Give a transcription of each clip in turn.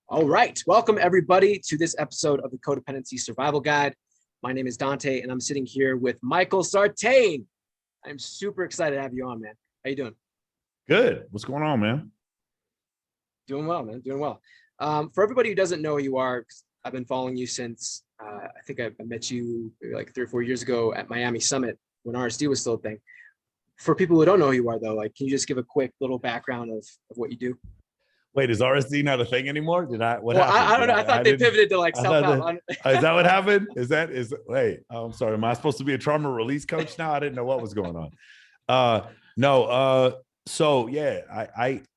All right. Welcome, everybody, to this episode of the Codependency Survival Guide. My name is Dante, and I'm sitting here with Michael Sartain. I'm super excited to have you on, man. How you doing? Good. What's going on, man? Doing well, man. Doing well. For everybody who doesn't know who you are, I've been following you since I think I met you maybe like 3 or 4 years ago at Miami Summit when RSD was still a thing. For people who don't know who you are, though, like, can you just give a quick little background of what you do? Wait, is RSD not a thing anymore? What Well, happened? I don't know. I thought they pivoted to like I thought self-help. is that what happened? Wait, I'm sorry. Am I supposed to be a trauma release coach now? I didn't know what was going on. No. So yeah,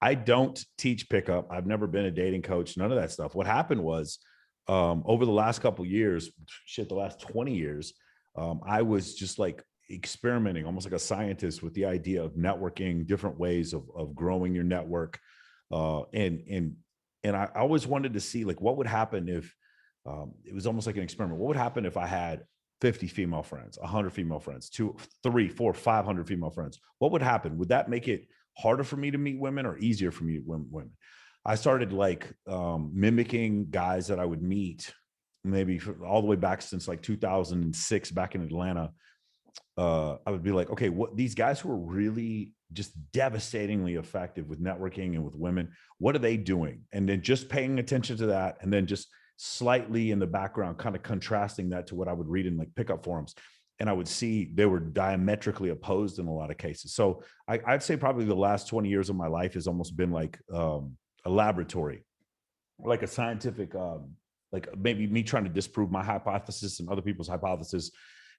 I don't teach pickup. I've never been a dating coach, none of that stuff. What happened was, over the last couple of years, the last 20 years, I was just like experimenting almost like a scientist with the idea of networking, different ways of growing your network. And I always wanted to see like what would happen if it was almost like an experiment. What would happen if I had 50 female friends, 100 female friends, 2, 3, 4, 500 female friends? What would happen? Would that make it harder for me to meet women or easier for me to meet women? I started like mimicking guys that I would meet maybe all the way back since like 2006 back in Atlanta. I would be like, okay, what these guys who are really just devastatingly effective with networking and with women, what are they doing? And then just paying attention to that, and then just slightly in the background, kind of contrasting that to what I would read in like pickup forums. And I would see they were diametrically opposed in a lot of cases. So I'd say probably the last 20 years of my life has almost been like a laboratory, like a scientific, like maybe me trying to disprove my hypothesis and other people's hypothesis.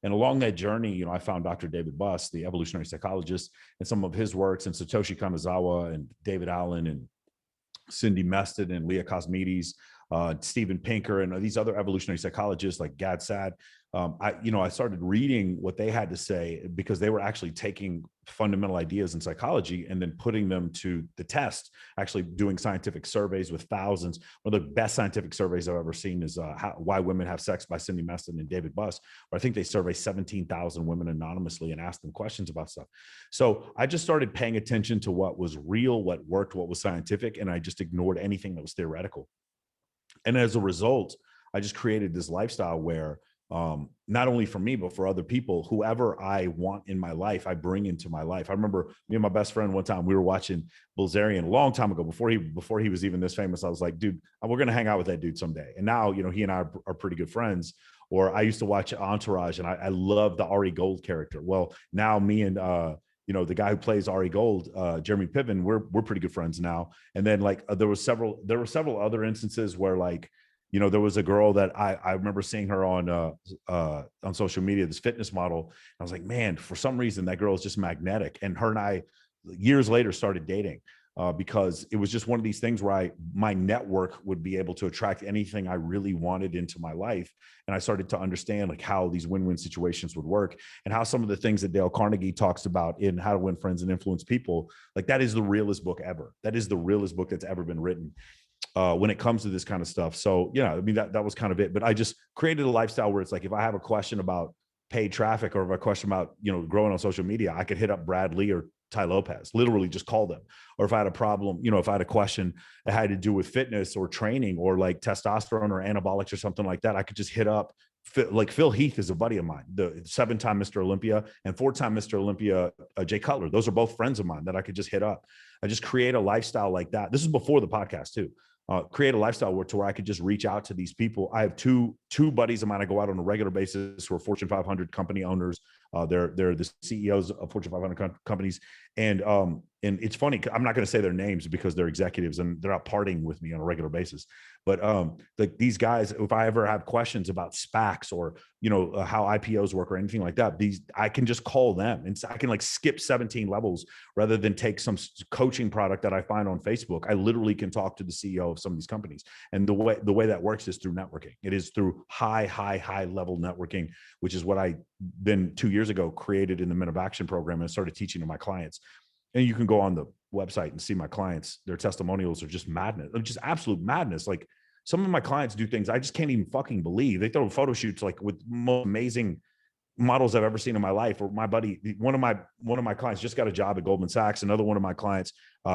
And along that journey, I found Dr. David Buss, the evolutionary psychologist, and some of his works, and Satoshi Kanazawa and David Allen and Cindy Meston and Leah Cosmides, Steven Pinker, and these other evolutionary psychologists like Gad Saad. I started reading what they had to say because they were actually taking fundamental ideas in psychology and then putting them to the test, actually doing scientific surveys with thousands. One of the best scientific surveys I've ever seen is Why Women Have Sex by Cindy Meston and David Buss, where I think they survey 17,000 women anonymously and asked them questions about stuff. So I just started paying attention to what was real, what worked, what was scientific, and I just ignored anything that was theoretical. And as a result, I just created this lifestyle where not only for me, but for other people, whoever I want in my life, I bring into my life. I remember me and my best friend one time, we were watching Bilzerian a long time ago, before he was even this famous. I was like, dude, we're going to hang out with that dude someday. And now, he and I are pretty good friends. Or I used to watch Entourage, and I love the Ari Gold character. Well, now me and the guy who plays Ari Gold, Jeremy Piven, we're pretty good friends now. And then like there were several other instances where like, there was a girl that I remember seeing her on social media, this fitness model. I was like, man, for some reason that girl is just magnetic. And her and I years later started dating because it was just one of these things where my network would be able to attract anything I really wanted into my life. And I started to understand like how these win-win situations would work, and how some of the things that Dale Carnegie talks about in How to Win Friends and Influence People, like that is the realest book ever. That is the realest book that's ever been written when it comes to this kind of stuff. So, that was kind of it. But I just created a lifestyle where it's like, if I have a question about paid traffic, or if I have a question about, growing on social media, I could hit up Brad Lee or Ty Lopez, literally just call them. Or if I had a problem, if I had a question that had to do with fitness or training or like testosterone or anabolics or something like that, I could just hit up like Phil Heath is a buddy of mine, the 7-time Mr. Olympia and 4-time Mr. Olympia, Jay Cutler. Those are both friends of mine that I could just hit up. I just create a lifestyle like that. This is before the podcast too. Create a lifestyle where I could just reach out to these people. I have two buddies of mine I go out on a regular basis who are Fortune 500 company owners. They're the CEOs of Fortune 500 companies. And it's funny, I'm not going to say their names because they're executives and they're not partying with me on a regular basis. But like these guys, if I ever have questions about SPACs or, how IPOs work or anything like that, I can just call them, and I can like skip 17 levels rather than take some coaching product that I find on Facebook. I literally can talk to the CEO of some of these companies. And the way that works is through networking. It is through high level networking, which is what I then 2 years ago created in the Men of Action program and started teaching to my clients. And you can go on the website and see my clients, their testimonials are just madness, just absolute madness. Like some of my clients do things I just can't even fucking believe. They throw photo shoots like with most amazing models I've ever seen in my life. Or my buddy, one of my clients just got a job at Goldman Sachs. Another one of my clients,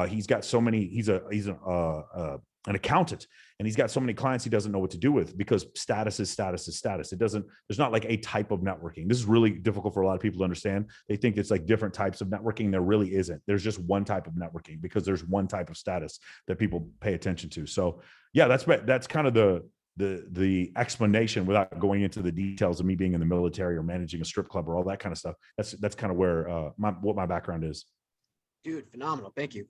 he's got so many, he's a an accountant, and he's got so many clients he doesn't know what to do with, because status is status is status. There's not like a type of networking. This is really difficult for a lot of people to understand. They think it's like different types of networking. There really isn't. There's just one type of networking, because there's one type of status that people pay attention to. So yeah, that's kind of the explanation, without going into the details of me being in the military or managing a strip club or all that kind of stuff. That's kind of where what my background is. Dude, phenomenal. Thank you.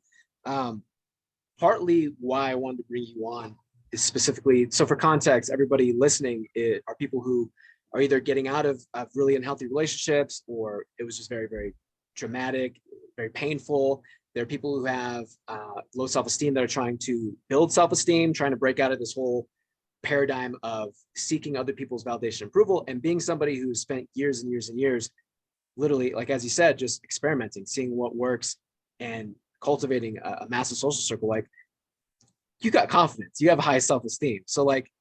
Partly why I wanted to bring you on is specifically, so for context, everybody listening are people who are either getting out of really unhealthy relationships, or it was just very, very traumatic, very painful. There are people who have low self-esteem that are trying to build self-esteem, trying to break out of this whole paradigm of seeking other people's validation and approval, and being somebody who spent years and years and years, literally, like as you said, just experimenting, seeing what works, and cultivating a massive social circle. Like, you got confidence, you have high self-esteem. So like,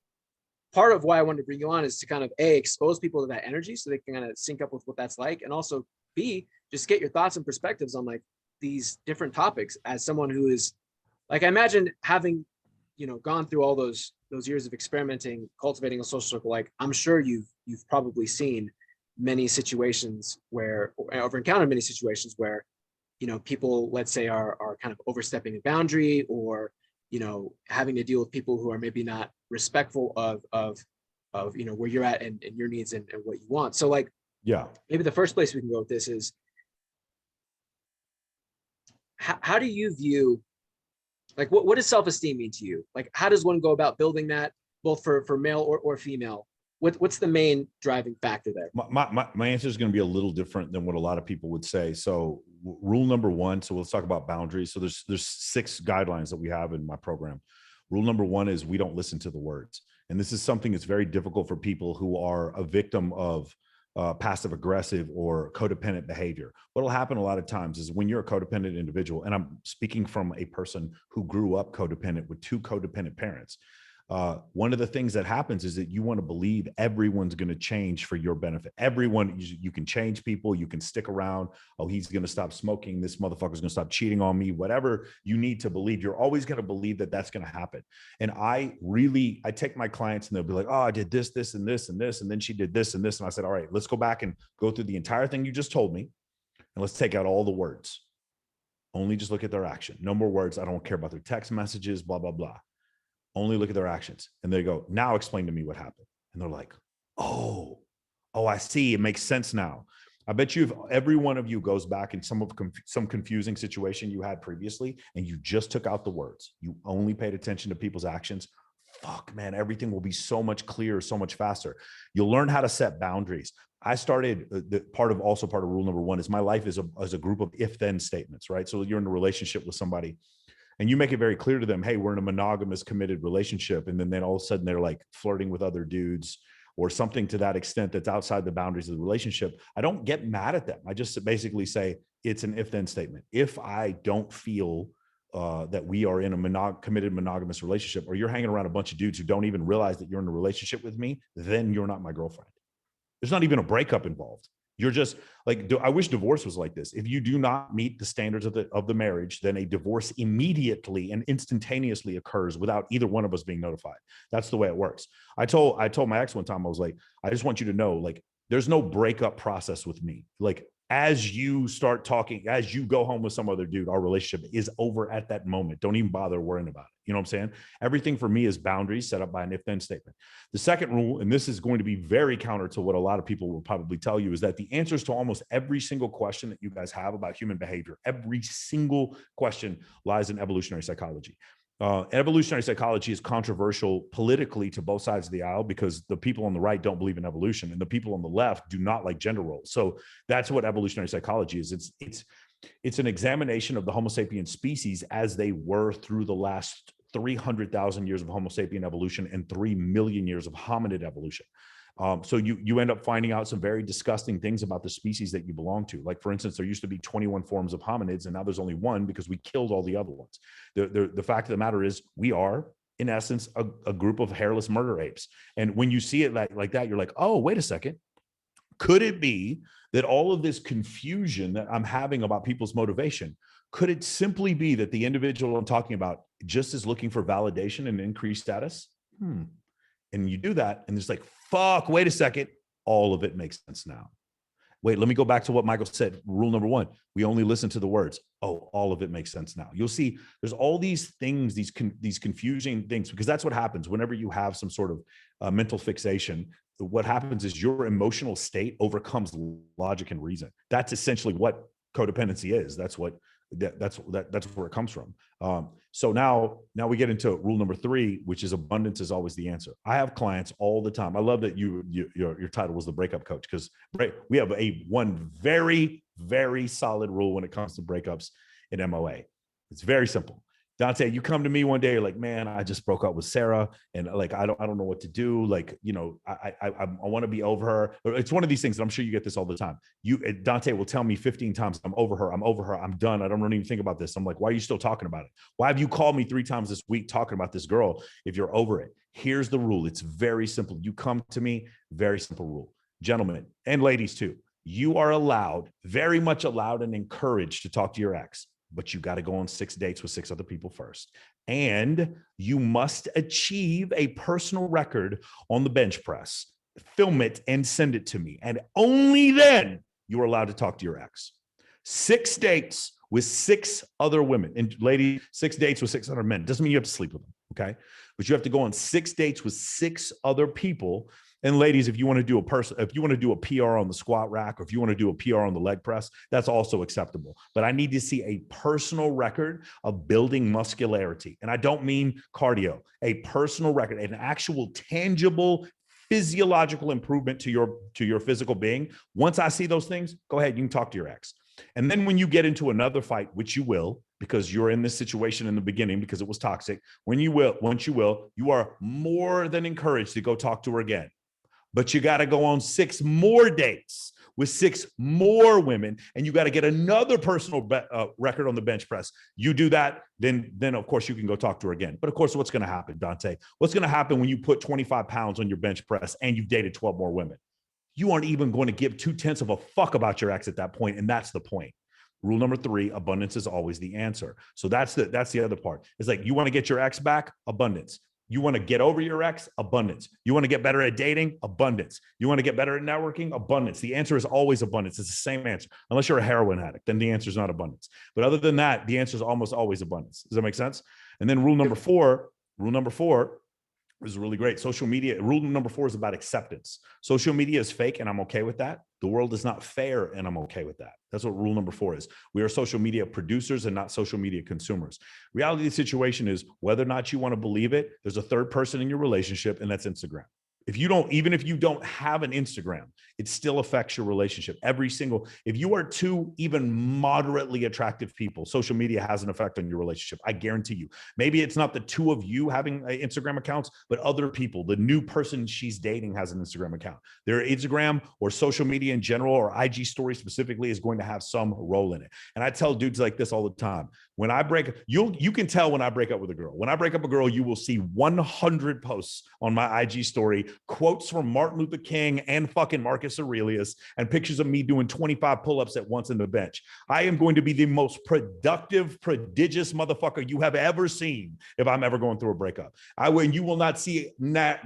part of why I wanted to bring you on is to kind of expose people to that energy, so they can kind of sync up with what that's like, and also B, just get your thoughts and perspectives on like these different topics, as someone who is, like, I imagine having, gone through all those years of experimenting, cultivating a social circle. Like, I'm sure you've probably seen many situations where, or encountered many situations where, people, let's say, are kind of overstepping a boundary, or, having to deal with people who are maybe not respectful of where you're at, and your needs, and what you want. So like, Yeah. maybe the first place we can go with this is, how do you view, like, what does self-esteem mean to you? Like, how does one go about building that, both for male or female? What's the main driving factor there? My answer is going to be a little different than what a lot of people would say. So rule number one, so let's talk about boundaries. So there's 6 guidelines that we have in my program. Rule number one is we don't listen to the words. And this is something that's very difficult for people who are a victim of passive aggressive or codependent behavior. What will happen a lot of times is, when you're a codependent individual, and I'm speaking from a person who grew up codependent with 2 codependent parents, one of the things that happens is that you want to believe everyone's going to change for your benefit. Everyone, you can change people, you can stick around. Oh, he's going to stop smoking. This motherfucker's going to stop cheating on me. Whatever you need to believe, you're always going to believe that that's going to happen. And I take my clients, and they'll be like, oh, I did this, this, and this, and this, and then she did this and this. And I said, all right, let's go back and go through the entire thing you just told me, and let's take out all the words. Only just look at their action. No more words. I don't care about their text messages, blah, blah, blah. Only look at their actions. And they go, now explain to me what happened. And they're like, oh, I see. It makes sense now. I bet you, if every one of you goes back in some confusing situation you had previously, and you just took out the words, you only paid attention to people's actions, fuck, man, everything will be so much clearer, so much faster. You'll learn how to set boundaries. I started, part of rule number one is, my life is a group of if-then statements, right? So you're in a relationship with somebody, and you make it very clear to them, hey, we're in a monogamous, committed relationship. And then all of a sudden they're like flirting with other dudes, or something to that extent that's outside the boundaries of the relationship. I don't get mad at them. I just basically say, it's an if-then statement. If I don't feel that we are in a committed monogamous relationship, or you're hanging around a bunch of dudes who don't even realize that you're in a relationship with me, then you're not my girlfriend. There's not even a breakup involved. You're just like, I wish divorce was like this. If you do not meet the standards of the marriage, then a divorce immediately and instantaneously occurs without either one of us being notified. That's the way it works. I told my ex one time, I was like, I just want you to know, like, there's no breakup process with me. Like, as you start talking, as you go home with some other dude, our relationship is over at that moment. Don't even bother worrying about it. You know what I'm saying? Everything for me is boundaries set up by an if-then statement. The second rule, and this is going to be very counter to what a lot of people will probably tell you, is that the answers to almost every single question that you guys have about human behavior, every single question, lies in evolutionary psychology. Evolutionary psychology is controversial politically to both sides of the aisle, because the people on the right don't believe in evolution, and the people on the left do not like gender roles. So that's what evolutionary psychology is. It's an examination of the Homo sapien species as they were through the last 300,000 years of Homo sapien evolution and 3 million years of hominid evolution. So you end up finding out some very disgusting things about the species that you belong to. Like, for instance, there used to be 21 forms of hominids, and now there's only 1 because we killed all the other ones. The fact of the matter is, we are, in essence, a group of hairless murder apes. And when you see it like that, you're like, oh, wait a second. Could it be that all of this confusion that I'm having about people's motivation Could it simply be that the individual I'm talking about just is looking for validation and increased status? And you do that, and it's like, fuck, wait a second. All of it makes sense now. Wait, let me go back to what Michael said. Rule number one, we only listen to the words. Oh, all of it makes sense now. You'll see there's all these things, these confusing things, because that's what happens whenever you have some sort of mental fixation. What happens is your emotional state overcomes logic and reason. That's essentially what codependency is. That's what that's where it comes from. So now we get into rule number 3, which is abundance is always the answer. I have clients all the time. I love that your title was the breakup coach, because we have one very, very solid rule when it comes to breakups in MOA. It's very simple. Dante, you come to me one day, you're like, man, I just broke up with Sarah, and like I don't know what to do. Like, you know, I want to be over her. It's one of these things that I'm sure you get this all the time. Dante will tell me 15 times, I'm over her, I'm done. I don't even think about this. I'm like, why are you still talking about it? Why have you called me 3 times this week talking about this girl if you're over it? Here's the rule. It's very simple. You come to me, very simple rule. Gentlemen and ladies too, you are allowed, very much allowed and encouraged to talk to your ex, but you got to go on 6 dates with 6 other people first. And you must achieve a personal record on the bench press, film it and send it to me. And only then you are allowed to talk to your ex. 6 dates with 6 other women, and lady, 6 dates with 6 other men. Doesn't mean you have to sleep with them. Okay. But you have to go on 6 dates with 6 other people. And ladies, if you want to do a PR on the squat rack, or if you want to do a PR on the leg press, that's also acceptable. But I need to see a personal record of building muscularity. And I don't mean cardio, a personal record, an actual tangible physiological improvement to your physical being. Once I see those things, go ahead, you can talk to your ex. And then when you get into another fight, which you will, because you're in this situation in the beginning because it was toxic, once you will, you are more than encouraged to go talk to her again. But you got to go on 6 more dates with 6 more women, and you got to get another personal record on the bench press. You do that, then of course you can go talk to her again. But of course, what's going to happen, Dante? What's going to happen when you put 25 pounds on your bench press and you've dated 12 more women? You aren't even going to give 2/10 of a fuck about your ex at that point, and that's the point. Rule number 3, abundance is always the answer. So that's the other part. It's like, you want to get your ex back, abundance. You want to get over your ex, abundance. You want to get better at dating, abundance. You want to get better at networking, abundance. The answer is always abundance. It's the same answer. Unless you're a heroin addict, then the answer is not abundance. But other than that, the answer is almost always abundance. Does that make sense? And then rule number four is really great. Social media, rule number 4 is about acceptance. Social media is fake, and I'm okay with that. The world is not fair, and I'm okay with that. That's what rule number 4 is. We are social media producers and not social media consumers. Reality of the situation is, whether or not you want to believe it, there's a third person in your relationship, and that's Instagram. Even if you don't have an Instagram, it still affects your relationship. If you are 2 even moderately attractive people, social media has an effect on your relationship. I guarantee you. Maybe it's not the 2 of you having Instagram accounts, but other people, the new person she's dating has an Instagram account. Their Instagram or social media in general, or IG story specifically, is going to have some role in it. And I tell dudes like this all the time. When I you can tell when I break up with a girl. When I break up a girl, you will see 100 posts on my IG story, quotes from Martin Luther King and fucking Marcus Aurelius, and pictures of me doing 25 pull-ups at once in the bench. I am going to be the most productive, prodigious motherfucker you have ever seen if I'm ever going through a breakup. You will not see not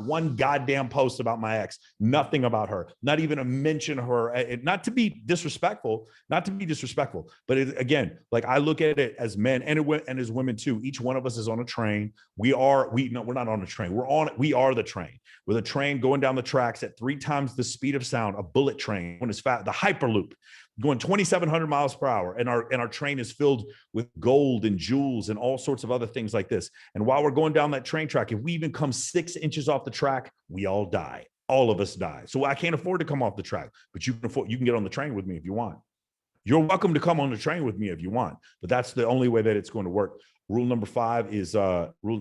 one goddamn post about my ex, nothing about her, not even a mention of her, not to be disrespectful, but again, like, I look at it as men and as women too. Each one of us is on a train. We're not on a train. We are the train. We're the train going down the tracks at 3 times the speed of sound, a bullet train when it's fast, the Hyperloop, going 2,700 miles per hour. And our train is filled with gold and jewels and all sorts of other things like this. And while we're going down that train track, if we even come 6 inches off the track, we all die. All of us die. So I can't afford to come off the track, but you can get on the train with me if you want. You're welcome to come on the train with me if you want, but that's the only way that it's going to work. Rule number 5 is, we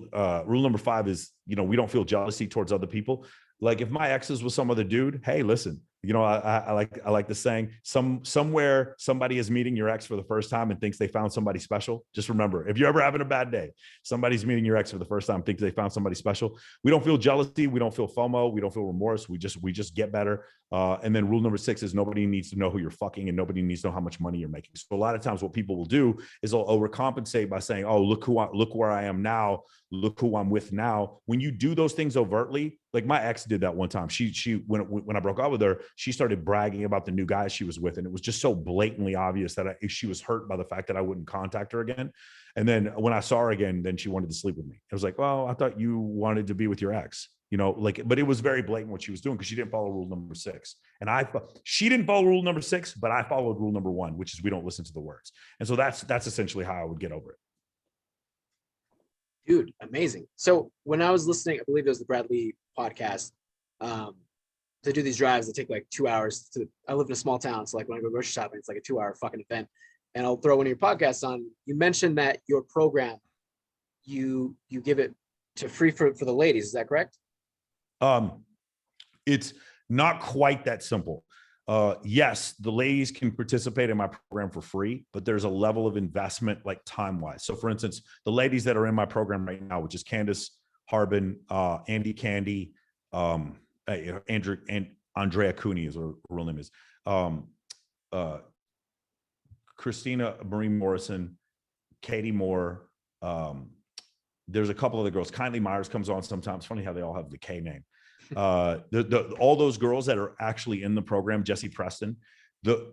don't feel jealousy towards other people. Like, if my ex is with some other dude, hey, listen, You know, I like the saying, somewhere somebody is meeting your ex for the first time and thinks they found somebody special. Just remember, if you're ever having a bad day, somebody's meeting your ex for the first time, thinks they found somebody special. We don't feel jealousy. We don't feel FOMO. We don't feel remorse. We just get better. And then rule number 6 is nobody needs to know who you're fucking and nobody needs to know how much money you're making. So a lot of times what people will do is they'll overcompensate by saying, oh, look where I am now. Look who I'm with now. When you do those things overtly, like my ex did that one time. When I broke up with her, she started bragging about the new guy she was with. And it was just so blatantly obvious that she was hurt by the fact that I wouldn't contact her again. And then when I saw her again, then she wanted to sleep with me. I was like, well, I thought you wanted to be with your ex, you know, like, but it was very blatant what she was doing because she didn't follow rule number 6. And she didn't follow rule number 6, but I followed rule number 1, which is we don't listen to the words. And so that's essentially how I would get over it. Dude, amazing. So when I was listening, I believe it was the Brad Lee podcast, to do these drives that take like 2 hours I live in a small town. So like when I go grocery shopping, it's like a 2-hour fucking event. And I'll throw one of your podcasts on. You mentioned that your program, you give it to free for the ladies. Is that correct? It's not quite that simple. Yes, the ladies can participate in my program for free, but there's a level of investment like time-wise. So for instance, the ladies that are in my program right now, which is Candace Harbin, Andy Candy, Andrew and Andrea Cooney is her real name is, Christina Marie Morrison, Katie Moore. There's a couple other girls. Kindly Myers comes on sometimes. Funny how they all have the K name. All those girls that are actually in the program, Jesse Preston,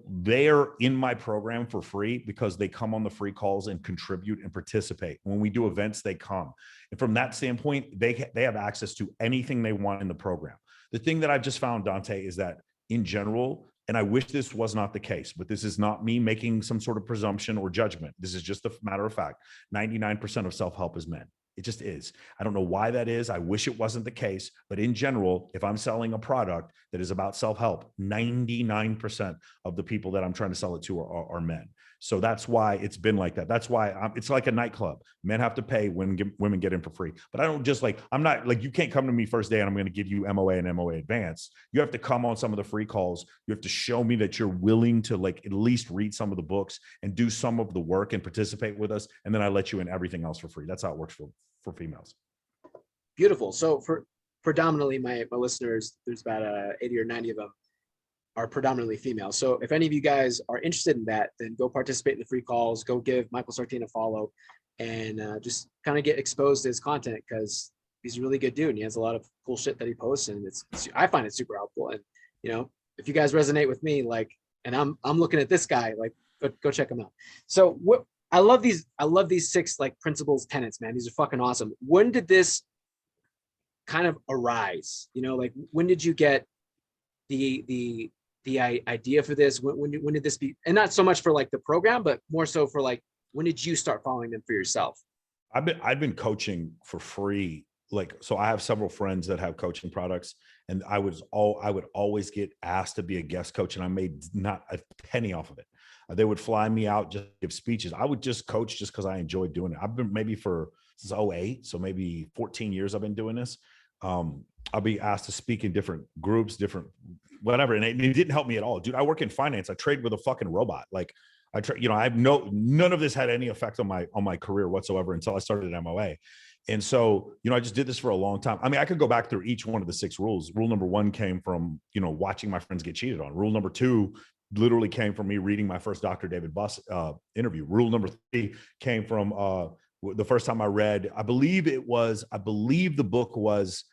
they're in my program for free because they come on the free calls and contribute and participate. When we do events, they come. And from that standpoint, they have access to anything they want in the program. The thing that I've just found, Dante, is that in general, and I wish this was not the case, but this is not me making some sort of presumption or judgment. This is just a matter of fact. 99% of self-help is men. It just is. I don't know why that is. I wish it wasn't the case. But in general, if I'm selling a product that is about self-help, 99% of the people that I'm trying to sell it to are men. So that's why it's been like that. That's why it's like a nightclub. Men have to pay when women get in for free. But I don't just like, I'm not like, you can't come to me first day and I'm going to give you MOA and MOA advanced. You have to come on some of the free calls. You have to show me that you're willing to like at least read some of the books and do some of the work and participate with us. And then I let you in everything else for free. That's how it works for females. Beautiful. So for predominantly my listeners, there's about 80 or 90 of them are predominantly female. So if any of you guys are interested in that, then go participate in the free calls, go give Michael Sartain a follow, and just kind of get exposed to his content because he's a really good dude and he has a lot of cool shit that he posts, and I find it super helpful. And you know, if you guys resonate with me, like, and I'm looking at this guy, like, go check him out. So what I love these 6 like principles, tenets, man. These are fucking awesome. When did this kind of arise? You know, like when did you get the idea for this? When did this be? And not so much for like the program, but more so for like, when did you start following them for yourself? I've been coaching for free. Like, so I have several friends that have coaching products, and I would always get asked to be a guest coach, and I made not a penny off of it. They would fly me out, just give speeches. I would just coach just because I enjoyed doing it. I've been since 2008, so maybe 14 years I've been doing this. I'll be asked to speak in different groups, different whatever. And it didn't help me at all. Dude, I work in finance. I trade with a fucking robot. Like I have none of this had any effect on my career whatsoever until I started at MOA. And so, I just did this for a long time. I mean, I could go back through each one of the 6 rules. Rule number 1 came from, watching my friends get cheated on. Rule number 2 literally came from me reading my first Dr. David Buss interview. Rule number 3 came from the first time I read, I believe the book was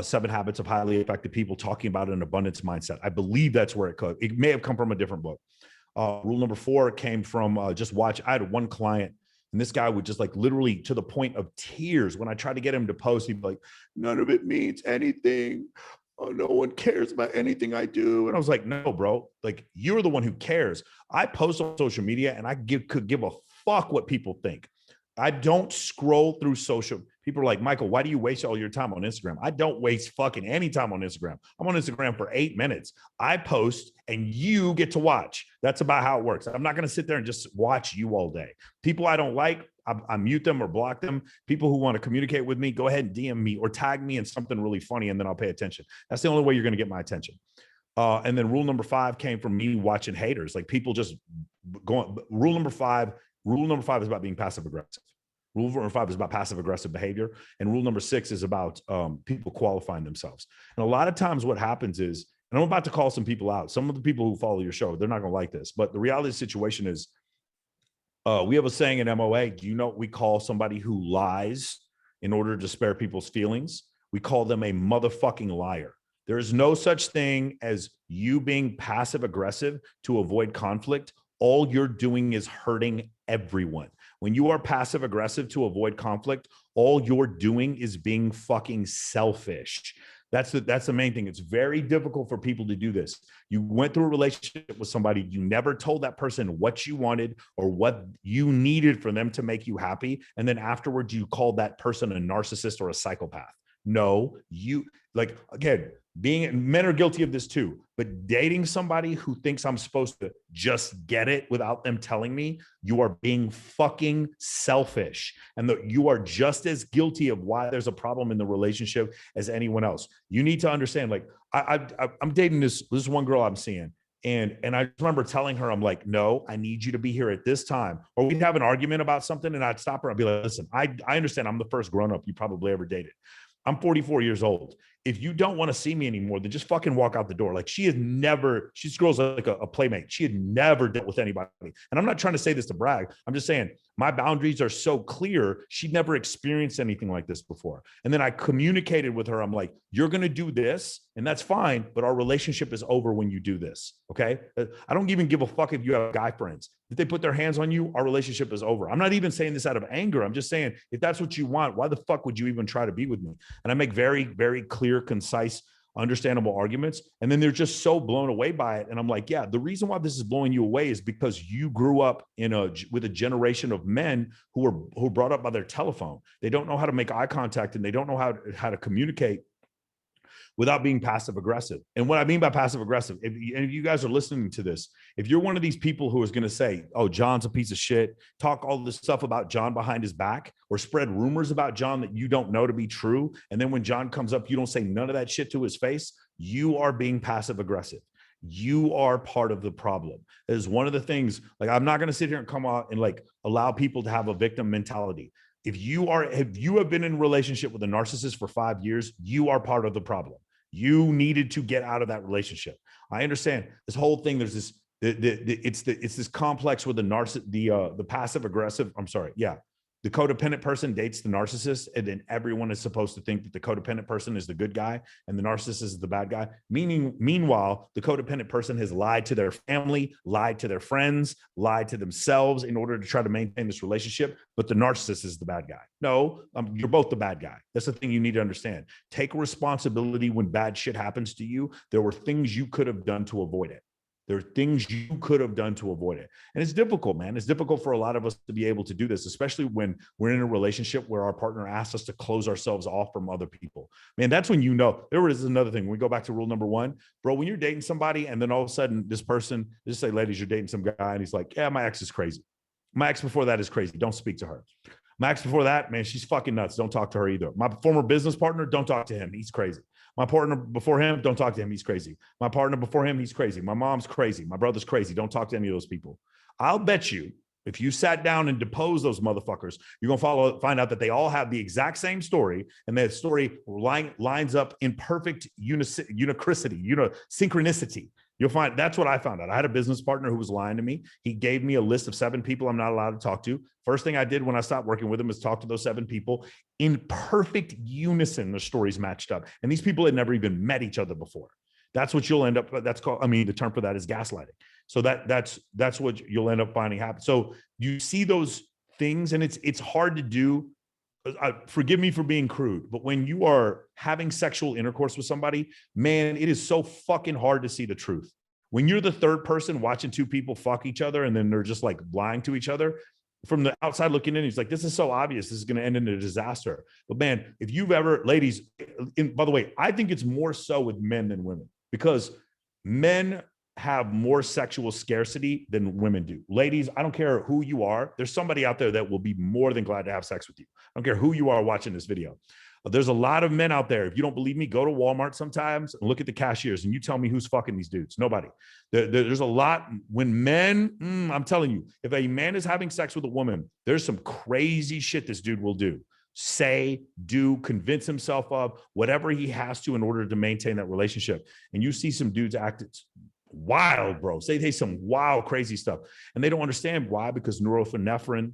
7 Habits of Highly Effective People, talking about an abundance mindset. I believe that's where it may have come from a different book. Rule number 4 came from I had one client, and this guy would just like literally to the point of tears. When I tried to get him to post, he'd be like, none of it means anything. Oh, no one cares about anything I do. And I was like, no, bro, like you're the one who cares. I post on social media and I could give a fuck what people think. I don't scroll through social. People are like, Michael, why do you waste all your time on Instagram? I don't waste fucking any time on Instagram. I'm on Instagram for 8 minutes. I post and you get to watch. That's about how it works. I'm not going to sit there and just watch you all day. People I don't like, I mute them or block them. People who want to communicate with me, go ahead and DM me or tag me in something really funny, and then I'll pay attention. That's the only way you're going to get my attention. And then rule number 5 came from me watching haters, like people just going. Rule number five is about being passive aggressive. Rule number 5 is about passive aggressive behavior. And rule number 6 is about people qualifying themselves. And a lot of times what happens is, and I'm about to call some people out, some of the people who follow your show, they're not going to like this, but the reality of the situation is, we have a saying in MOA, do you know what we call somebody who lies in order to spare people's feelings? We call them a motherfucking liar. There is no such thing as you being passive aggressive to avoid conflict. All you're doing is hurting everyone. When you are passive aggressive to avoid conflict, all you're doing is being fucking selfish. That's the main thing. It's very difficult for people to do this. You went through a relationship with somebody, you never told that person what you wanted or what you needed for them to make you happy. And then afterwards, you called that person a narcissist or a psychopath. No, again, men are guilty of this too, but dating somebody who thinks I'm supposed to just get it without them telling me, you are being fucking selfish. And you are just as guilty of why there's a problem in the relationship as anyone else. You need to understand, like, I'm dating this one girl I'm seeing. And I remember telling her, I'm like, no, I need you to be here at this time. Or we'd have an argument about something and I'd stop her. I'd be like, listen, I understand I'm the first grown-up you probably ever dated. I'm 44 years old. If you don't want to see me anymore, then just fucking walk out the door. Like, she's girl's like a playmate. She had never dealt with anybody. And I'm not trying to say this to brag. I'm just saying my boundaries are so clear. She'd never experienced anything like this before. And then I communicated with her. I'm like, you're going to do this and that's fine, but our relationship is over when you do this. Okay. I don't even give a fuck if you have guy friends. If they put their hands on you, our relationship is over. I'm not even saying this out of anger. I'm just saying, if that's what you want, why the fuck would you even try to be with me? And I make very, very clear, concise, understandable arguments. And then they're just so blown away by it. And I'm like, yeah, the reason why this is blowing you away is because you grew up with a generation of men who were brought up by their telephone. They don't know how to make eye contact and they don't know how to communicate without being passive aggressive. And what I mean by passive aggressive, if you guys are listening to this, if you're one of these people who is going to say, oh, John's a piece of shit, talk all this stuff about John behind his back, or spread rumors about John that you don't know to be true, and then when John comes up, you don't say none of that shit to his face, you are being passive aggressive. You are part of the problem. It is one of the things, like, I'm not going to sit here and come out and like allow people to have a victim mentality. If you have been in a relationship with a narcissist for 5 years, you are part of the problem. You needed to get out of that relationship. I understand this whole thing. There's this, it's this complex with the passive aggressive. I'm sorry. Yeah. The codependent person dates the narcissist, and then everyone is supposed to think that the codependent person is the good guy and the narcissist is the bad guy. Meanwhile, the codependent person has lied to their family, lied to their friends, lied to themselves in order to try to maintain this relationship. But the narcissist is the bad guy. No, you're both the bad guy. That's the thing you need to understand. Take responsibility when bad shit happens to you. There were things you could have done to avoid it. There are things you could have done to avoid it. And it's difficult, man. It's difficult for a lot of us to be able to do this, especially when we're in a relationship where our partner asks us to close ourselves off from other people. Man, that's when you know. There is another thing. When we go back to rule number 1, bro, when you're dating somebody and then all of a sudden this person, just say, ladies, you're dating some guy and he's like, yeah, my ex is crazy. My ex before that is crazy. Don't speak to her. My ex before that, man, she's fucking nuts. Don't talk to her either. My former business partner, don't talk to him. He's crazy. My partner before him, don't talk to him. He's crazy. My partner before him, he's crazy. My mom's crazy. My brother's crazy. Don't talk to any of those people. I'll bet you if you sat down and deposed those motherfuckers, you're going to find out that they all have the exact same story, and that story lines up in perfect synchronicity. You'll find that's what I found out. I had a business partner who was lying to me. He gave me a list of 7 people I'm not allowed to talk to. First thing I did when I stopped working with him is talk to those 7 people. In perfect unison, the stories matched up. And these people had never even met each other before. That's what you'll end up, that's called, the term for that is gaslighting. So that's what you'll end up finding happen. So you see those things, and it's hard to do. Forgive me for being crude, but when you are having sexual intercourse with somebody, man, it is so fucking hard to see the truth. When you're the third person watching 2 people fuck each other and then they're just like lying to each other, from the outside looking in, he's like, this is so obvious. This is going to end in a disaster. But man, if you've ever, ladies, by the way, I think it's more so with men than women, because men have more sexual scarcity than women do. Ladies, I don't care who you are. There's somebody out there that will be more than glad to have sex with you. I don't care who you are watching this video. There's a lot of men out there. If you don't believe me, go to Walmart sometimes and look at the cashiers and you tell me who's fucking these dudes. Nobody. There's a lot. When men, I'm telling you, if a man is having sex with a woman, there's some crazy shit this dude will do. Say, do, convince himself of whatever he has to in order to maintain that relationship. And you see some dudes act wild, bro. Say some wild, crazy stuff. And they don't understand why, because norepinephrine,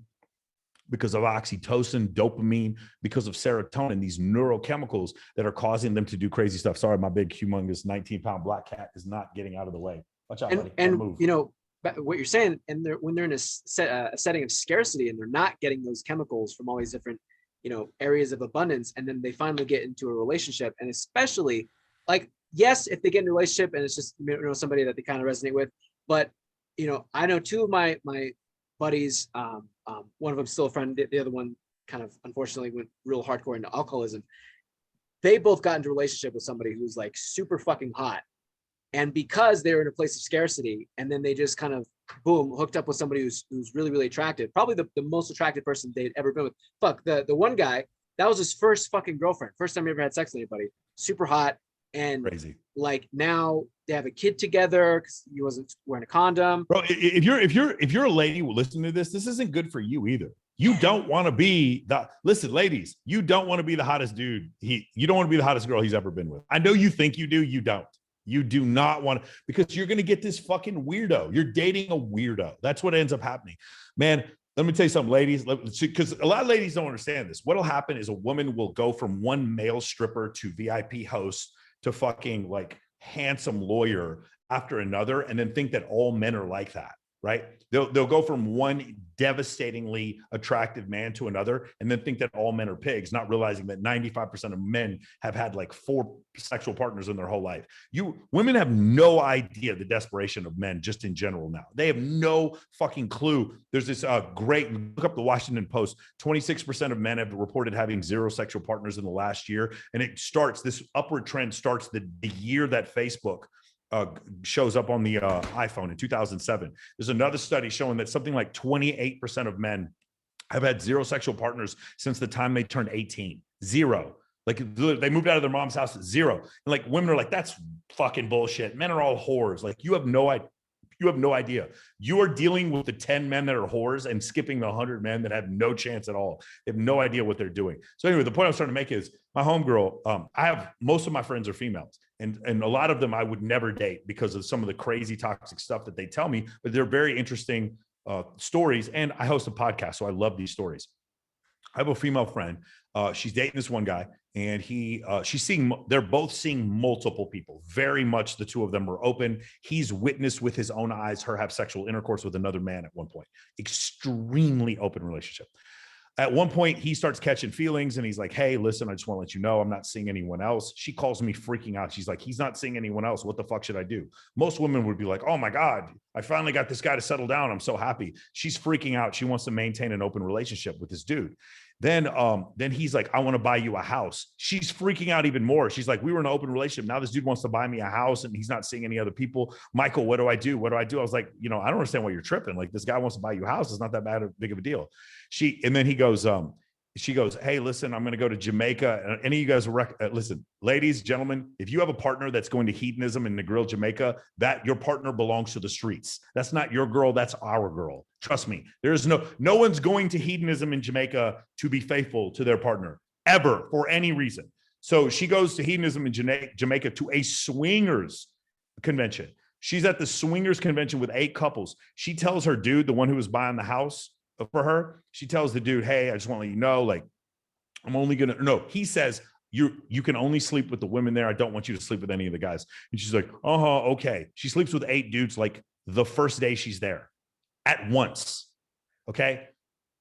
because of oxytocin, dopamine, because of serotonin, these neurochemicals that are causing them to do crazy stuff. Sorry, my big, humongous 19-pound black cat is not getting out of the way. Watch out, buddy. And you know, what you're saying, and when they're in a setting of scarcity and they're not getting those chemicals from all these different, you know, areas of abundance, and then they finally get into a relationship, and especially, like, yes, if they get in a relationship and it's just, you know, somebody that they kind of resonate with, but, you know, I know two of my buddies, one of them still a friend, the other one kind of unfortunately went real hardcore into alcoholism. They both got into a relationship with somebody who's like super fucking hot, and because they were in a place of scarcity, and then they just kind of boom hooked up with somebody who's really, really attractive, probably the most attractive person they'd ever been with. Fuck, the one guy, that was his first fucking girlfriend, first time he ever had sex with anybody, super hot. And crazy. Like, now they have a kid together because he wasn't wearing a condom. Bro, if you're a lady listening to this isn't good for you either. You don't want to be listen, ladies, you don't want to be the hottest dude. You don't want to be the hottest girl he's ever been with. I know you think you do. You don't. You do not want to, because you're going to get this fucking weirdo. You're dating a weirdo. That's what ends up happening. Man, let me tell you something, ladies, because a lot of ladies don't understand this. What'll happen is a woman will go from one male stripper to VIP host to fucking like handsome lawyer after another, and then think that all men are like that, right? They'll go from one devastatingly attractive man to another, and then think that all men are pigs, not realizing that 95% of men have had like 4 sexual partners in their whole life. Women have no idea the desperation of men just in general now. They have no fucking clue. There's this great, look up the Washington Post, 26% of men have reported having 0 sexual partners in the last year. And this upward trend starts the year that Facebook shows up on the iPhone in 2007. There's another study showing that something like 28% of men have had 0 sexual partners since the time they turned 18. 0. Like, they moved out of their mom's house at 0. And like, women are like, that's fucking bullshit. Men are all whores. Like, you have no idea. You have no idea. You are dealing with the 10 men that are whores and skipping the 100 men that have no chance at all. They have no idea what they're doing. So anyway, the point I'm trying to make is my homegirl, I have, most of my friends are females, and a lot of them I would never date because of some of the crazy toxic stuff that they tell me, but they're very interesting stories. And I host a podcast, so I love these stories. I have a female friend. She's dating this one guy, and they're both seeing multiple people. Very much the two of them are open. He's witnessed with his own eyes her have sexual intercourse with another man at one point. Extremely open relationship. At one point, he starts catching feelings, and he's like, hey, listen, I just want to let you know I'm not seeing anyone else. She calls me freaking out. She's like, he's not seeing anyone else. What the fuck should I do? Most women would be like, oh my God, I finally got this guy to settle down. I'm so happy. She's freaking out. She wants to maintain an open relationship with this dude. Then he's like, I want to buy you a house. She's freaking out even more. She's like, we were in an open relationship. Now this dude wants to buy me a house, and he's not seeing any other people. Michael, what do I do? What do I do? I was like, I don't understand why you're tripping. Like, this guy wants to buy you a house. It's not that big of a deal. And then she goes, hey, listen, I'm going to go to Jamaica. Any of you guys, listen, ladies, gentlemen, if you have a partner that's going to hedonism in Negril, Jamaica, that your partner belongs to the streets. That's not your girl. That's our girl. Trust me. There's no one's going to hedonism in Jamaica to be faithful to their partner ever for any reason. So she goes to hedonism in Jamaica to a swingers convention. She's at the swingers convention with 8 couples. She tells her dude, the one who was buying the house for her, she tells the dude, hey, I just want to let you know, like, he says, you can only sleep with the women there. I don't want you to sleep with any of the guys. And she's like, okay. She sleeps with 8 dudes like the first day she's there at once. Okay.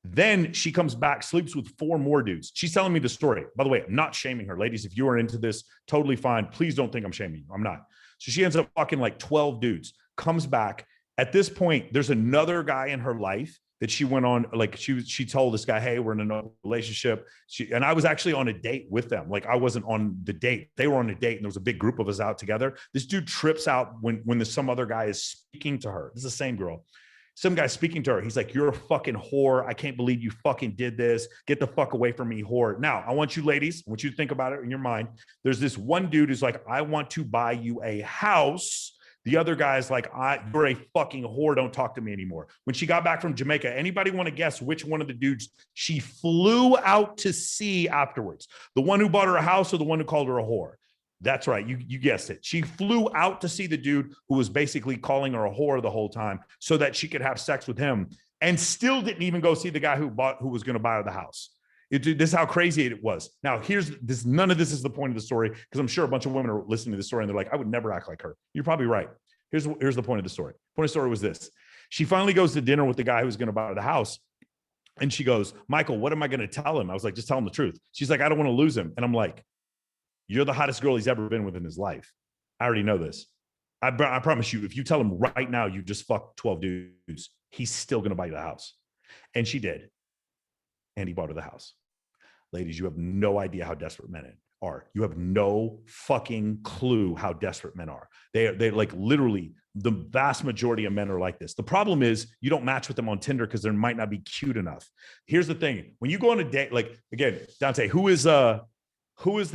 Then she comes back, sleeps with 4 more dudes. She's telling me the story. By the way, I'm not shaming her. Ladies, if you are into this, totally fine. Please don't think I'm shaming you. I'm not. So she ends up fucking like 12 dudes, comes back. At this point, there's another guy in her life that she went on, like she told this guy, hey, we're in a relationship. And I was actually on a date with them. Like I wasn't on the date. They were on a date and there was a big group of us out together. This dude trips out when there's some other guy is speaking to her. This is the same girl. Some guy speaking to her. He's like, you're a fucking whore. I can't believe you fucking did this. Get the fuck away from me, whore. Now, I want you ladies, I want you to think about it in your mind. There's this one dude who's like, I want to buy you a house. The other guy's like, you're a fucking whore. Don't talk to me anymore. When she got back from Jamaica, anybody want to guess which one of the dudes she flew out to see afterwards? The one who bought her a house or the one who called her a whore? That's right. You guessed it. She flew out to see the dude who was basically calling her a whore the whole time so that she could have sex with him, and still didn't even go see the guy who was going to buy her the house. This is how crazy it was. Now, here's this. None of this is the point of the story, because I'm sure a bunch of women are listening to the story and they're like, I would never act like her. You're probably right. Here's the point of the story. The point of the story was this. She finally goes to dinner with the guy who's going to buy her the house. And she goes, Michael, what am I going to tell him? I was like, just tell him the truth. She's like, I don't want to lose him. And I'm like, you're the hottest girl he's ever been with in his life. I already know this. I promise you, if you tell him right now you just fucked 12 dudes, he's still going to buy you the house. And she did. And he bought her the house. Ladies, you have no idea how desperate men are. You have no fucking clue how desperate men are. They're like, literally, the vast majority of men are like this. The problem is you don't match with them on Tinder because they might not be cute enough. Here's the thing. When you go on a date, like, again, Dante, who is the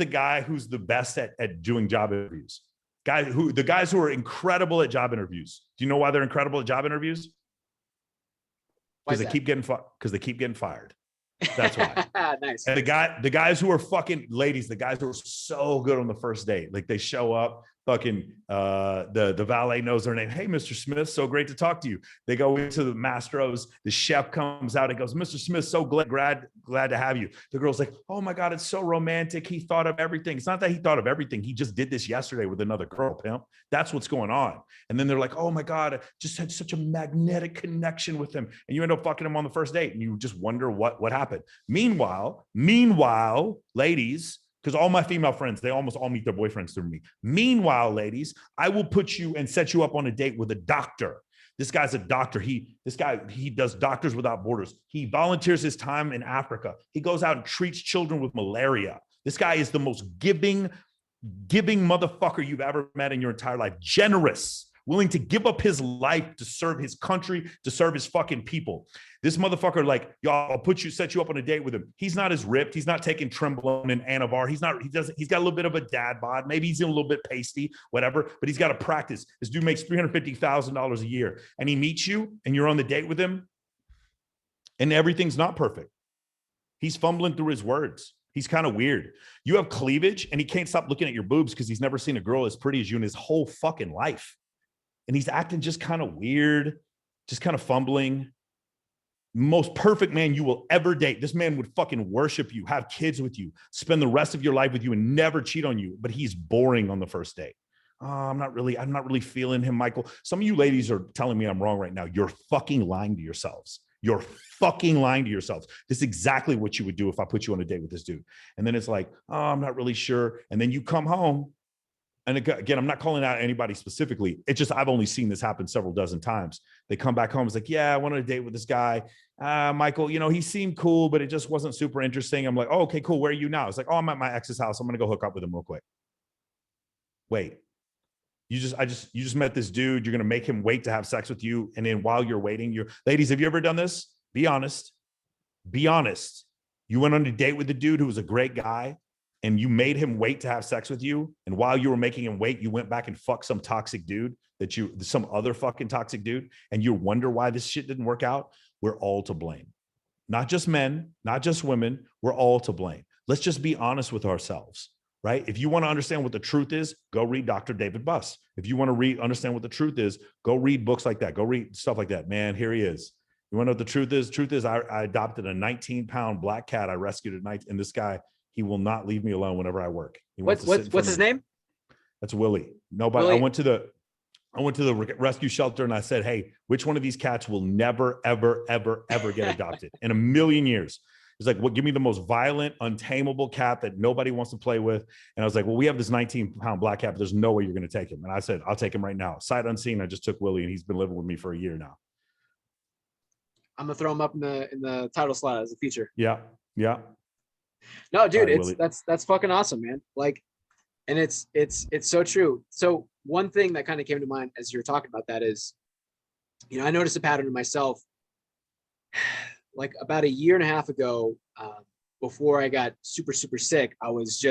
guy who's the best at doing job interviews? The guys who are incredible at job interviews. Do you know why they're incredible at job interviews? Because they keep getting fired. That's why. Nice. And the guys who are fucking ladies, the guys who are so good on the first date, like they show up, fucking the valet knows their name. Hey, Mr. Smith, so great to talk to you. They go into the Mastro's, the chef comes out and goes, Mr. Smith, so glad to have you. The girl's like, oh my God, it's so romantic. He thought of everything. It's not that he thought of everything. He just did this yesterday with another girl, pimp. That's what's going on. And then they're like, oh my God, I just had such a magnetic connection with him. And you end up fucking him on the first date and you just wonder what happened. Meanwhile, ladies, because all my female friends, they almost all meet their boyfriends through me. Meanwhile, ladies, I will put you and set you up on a date with a doctor. This guy's a doctor. He does Doctors Without Borders. He volunteers his time in Africa. He goes out and treats children with malaria. This guy is the most giving motherfucker you've ever met in your entire life. Generous, willing to give up his life to serve his country, to serve his fucking people. This motherfucker, like, y'all, I'll set you up on a date with him. He's not as ripped. He's not taking Trembolone and Anavar. He's got a little bit of a dad bod. Maybe he's a little bit pasty, whatever, but he's got to practice. This dude makes $350,000 a year, and he meets you and you're on the date with him and everything's not perfect. He's fumbling through his words. He's kind of weird. You have cleavage and he can't stop looking at your boobs because he's never seen a girl as pretty as you in his whole fucking life. And he's acting just kind of weird, just kind of fumbling. Most perfect man you will ever date. This man would fucking worship you, have kids with you, spend the rest of your life with you and never cheat on you. But he's boring on the first date. Oh, I'm not really feeling him, Michael. Some of you ladies are telling me I'm wrong right now. You're fucking lying to yourselves. You're fucking lying to yourselves. This is exactly what you would do if I put you on a date with this dude. And then it's like, oh, I'm not really sure. And then you come home. And again, I'm not calling out anybody specifically. It's just, I've only seen this happen several dozen times. They come back home. It's like, yeah, I went on a date with this guy. Michael, he seemed cool, but it just wasn't super interesting. I'm like, oh, okay, cool. Where are you now? It's like, oh, I'm at my ex's house. I'm going to go hook up with him real quick. Wait, you just met this dude. You're going to make him wait to have sex with you. And then while you're waiting, ladies, have you ever done this? Be honest. Be honest. You went on a date with the dude who was a great guy, and you made him wait to have sex with you. And while you were making him wait, you went back and fucked some toxic dude some other fucking toxic dude. And you wonder why this shit didn't work out. We're all to blame. Not just men, not just women. We're all to blame. Let's just be honest with ourselves, right? If you want to understand what the truth is, go read Dr. David Buss. If you want to understand what the truth is, go read books like that. Go read stuff like that. Man, here he is. You want to know what the truth is? Truth is, I adopted a 19-pound black cat I rescued at night. And this guy, he will not leave me alone whenever I work. What's his name? That's Willie. Nobody. Willie. I went to the rescue shelter and I said, hey, which one of these cats will never, ever, ever, ever get adopted in a million years? It's like, give me the most violent, untamable cat that nobody wants to play with. And I was like, well, we have this 19-pound black cat, but there's no way you're going to take him. And I said, I'll take him right now. Sight unseen, I just took Willie and he's been living with me for a year now. I'm gonna throw them up in the title slot as a feature. Yeah. Yeah. No, dude, Willie. that's fucking awesome, man. Like, and it's so true. So one thing that kind of came to mind as you were talking about that is, I noticed a pattern in myself. Like about a year and a half ago, before I got super sick, I was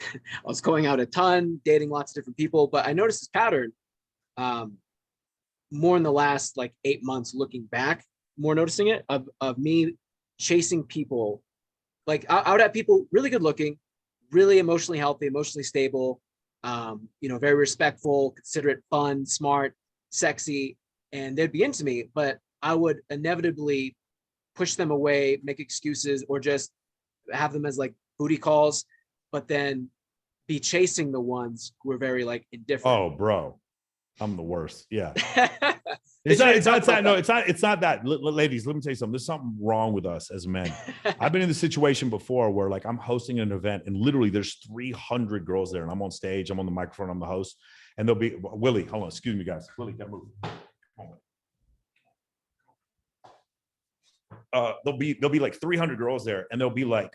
I was going out a ton, dating lots of different people, but I noticed this pattern more in the last like 8 months, looking back, more noticing it of me chasing people. Like I would have people really good looking, really emotionally healthy, emotionally stable, very respectful, considerate, fun, smart, sexy, and they'd be into me, but I would inevitably push them away, make excuses, or just have them as like booty calls, but then be chasing the ones who are very like indifferent. Oh, bro, I'm the worst. Yeah. It's It's not that. Ladies, let me tell you something. There's something wrong with us as men. I've been in the situation before where like I'm hosting an event and literally there's 300 girls there and I'm on stage, I'm on the microphone, I'm the host, and there'll be Willie. Hold on, excuse me, guys. Willie, gotta move. There'll be like 300 girls there, and there'll be like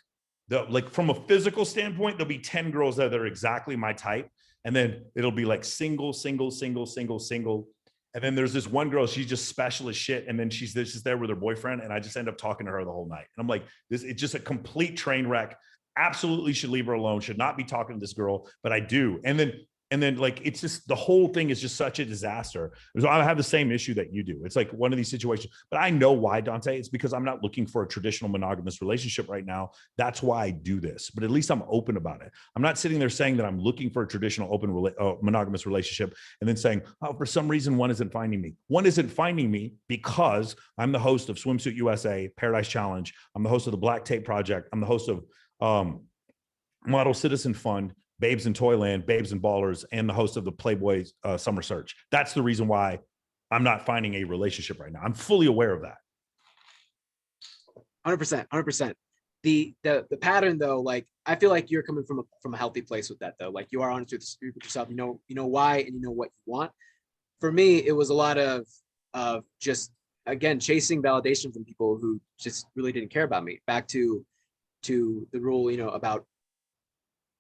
from a physical standpoint, there'll be 10 girls there that are exactly my type, and then it'll be like single. And then there's this one girl, she's just special as shit. And then she's just there with her boyfriend. And I just end up talking to her the whole night. And I'm like, it's just a complete train wreck. Absolutely should leave her alone. Should not be talking to this girl, but I do. And then like, it's just, the whole thing is just such a disaster. So I have the same issue that you do. It's like one of these situations, but I know why, Dante. It's because I'm not looking for a traditional monogamous relationship right now. That's why I do this, but at least I'm open about it. I'm not sitting there saying that I'm looking for a traditional open monogamous relationship and then saying, oh, for some reason, one isn't finding me. One isn't finding me because I'm the host of Swimsuit USA, Paradise Challenge. I'm the host of the Black Tape Project. I'm the host of Model Citizen Fund, Babes in Toyland, Babes and Ballers, and the host of the Playboy Summer Search. That's the reason why I'm not finding a relationship right now. I'm fully aware of that. 100%. The pattern though, like I feel like you're coming from a healthy place with that though. Like you are honest with yourself. You know why, and you know what you want. For me, it was a lot of just again chasing validation from people who just really didn't care about me. Back to the rule, about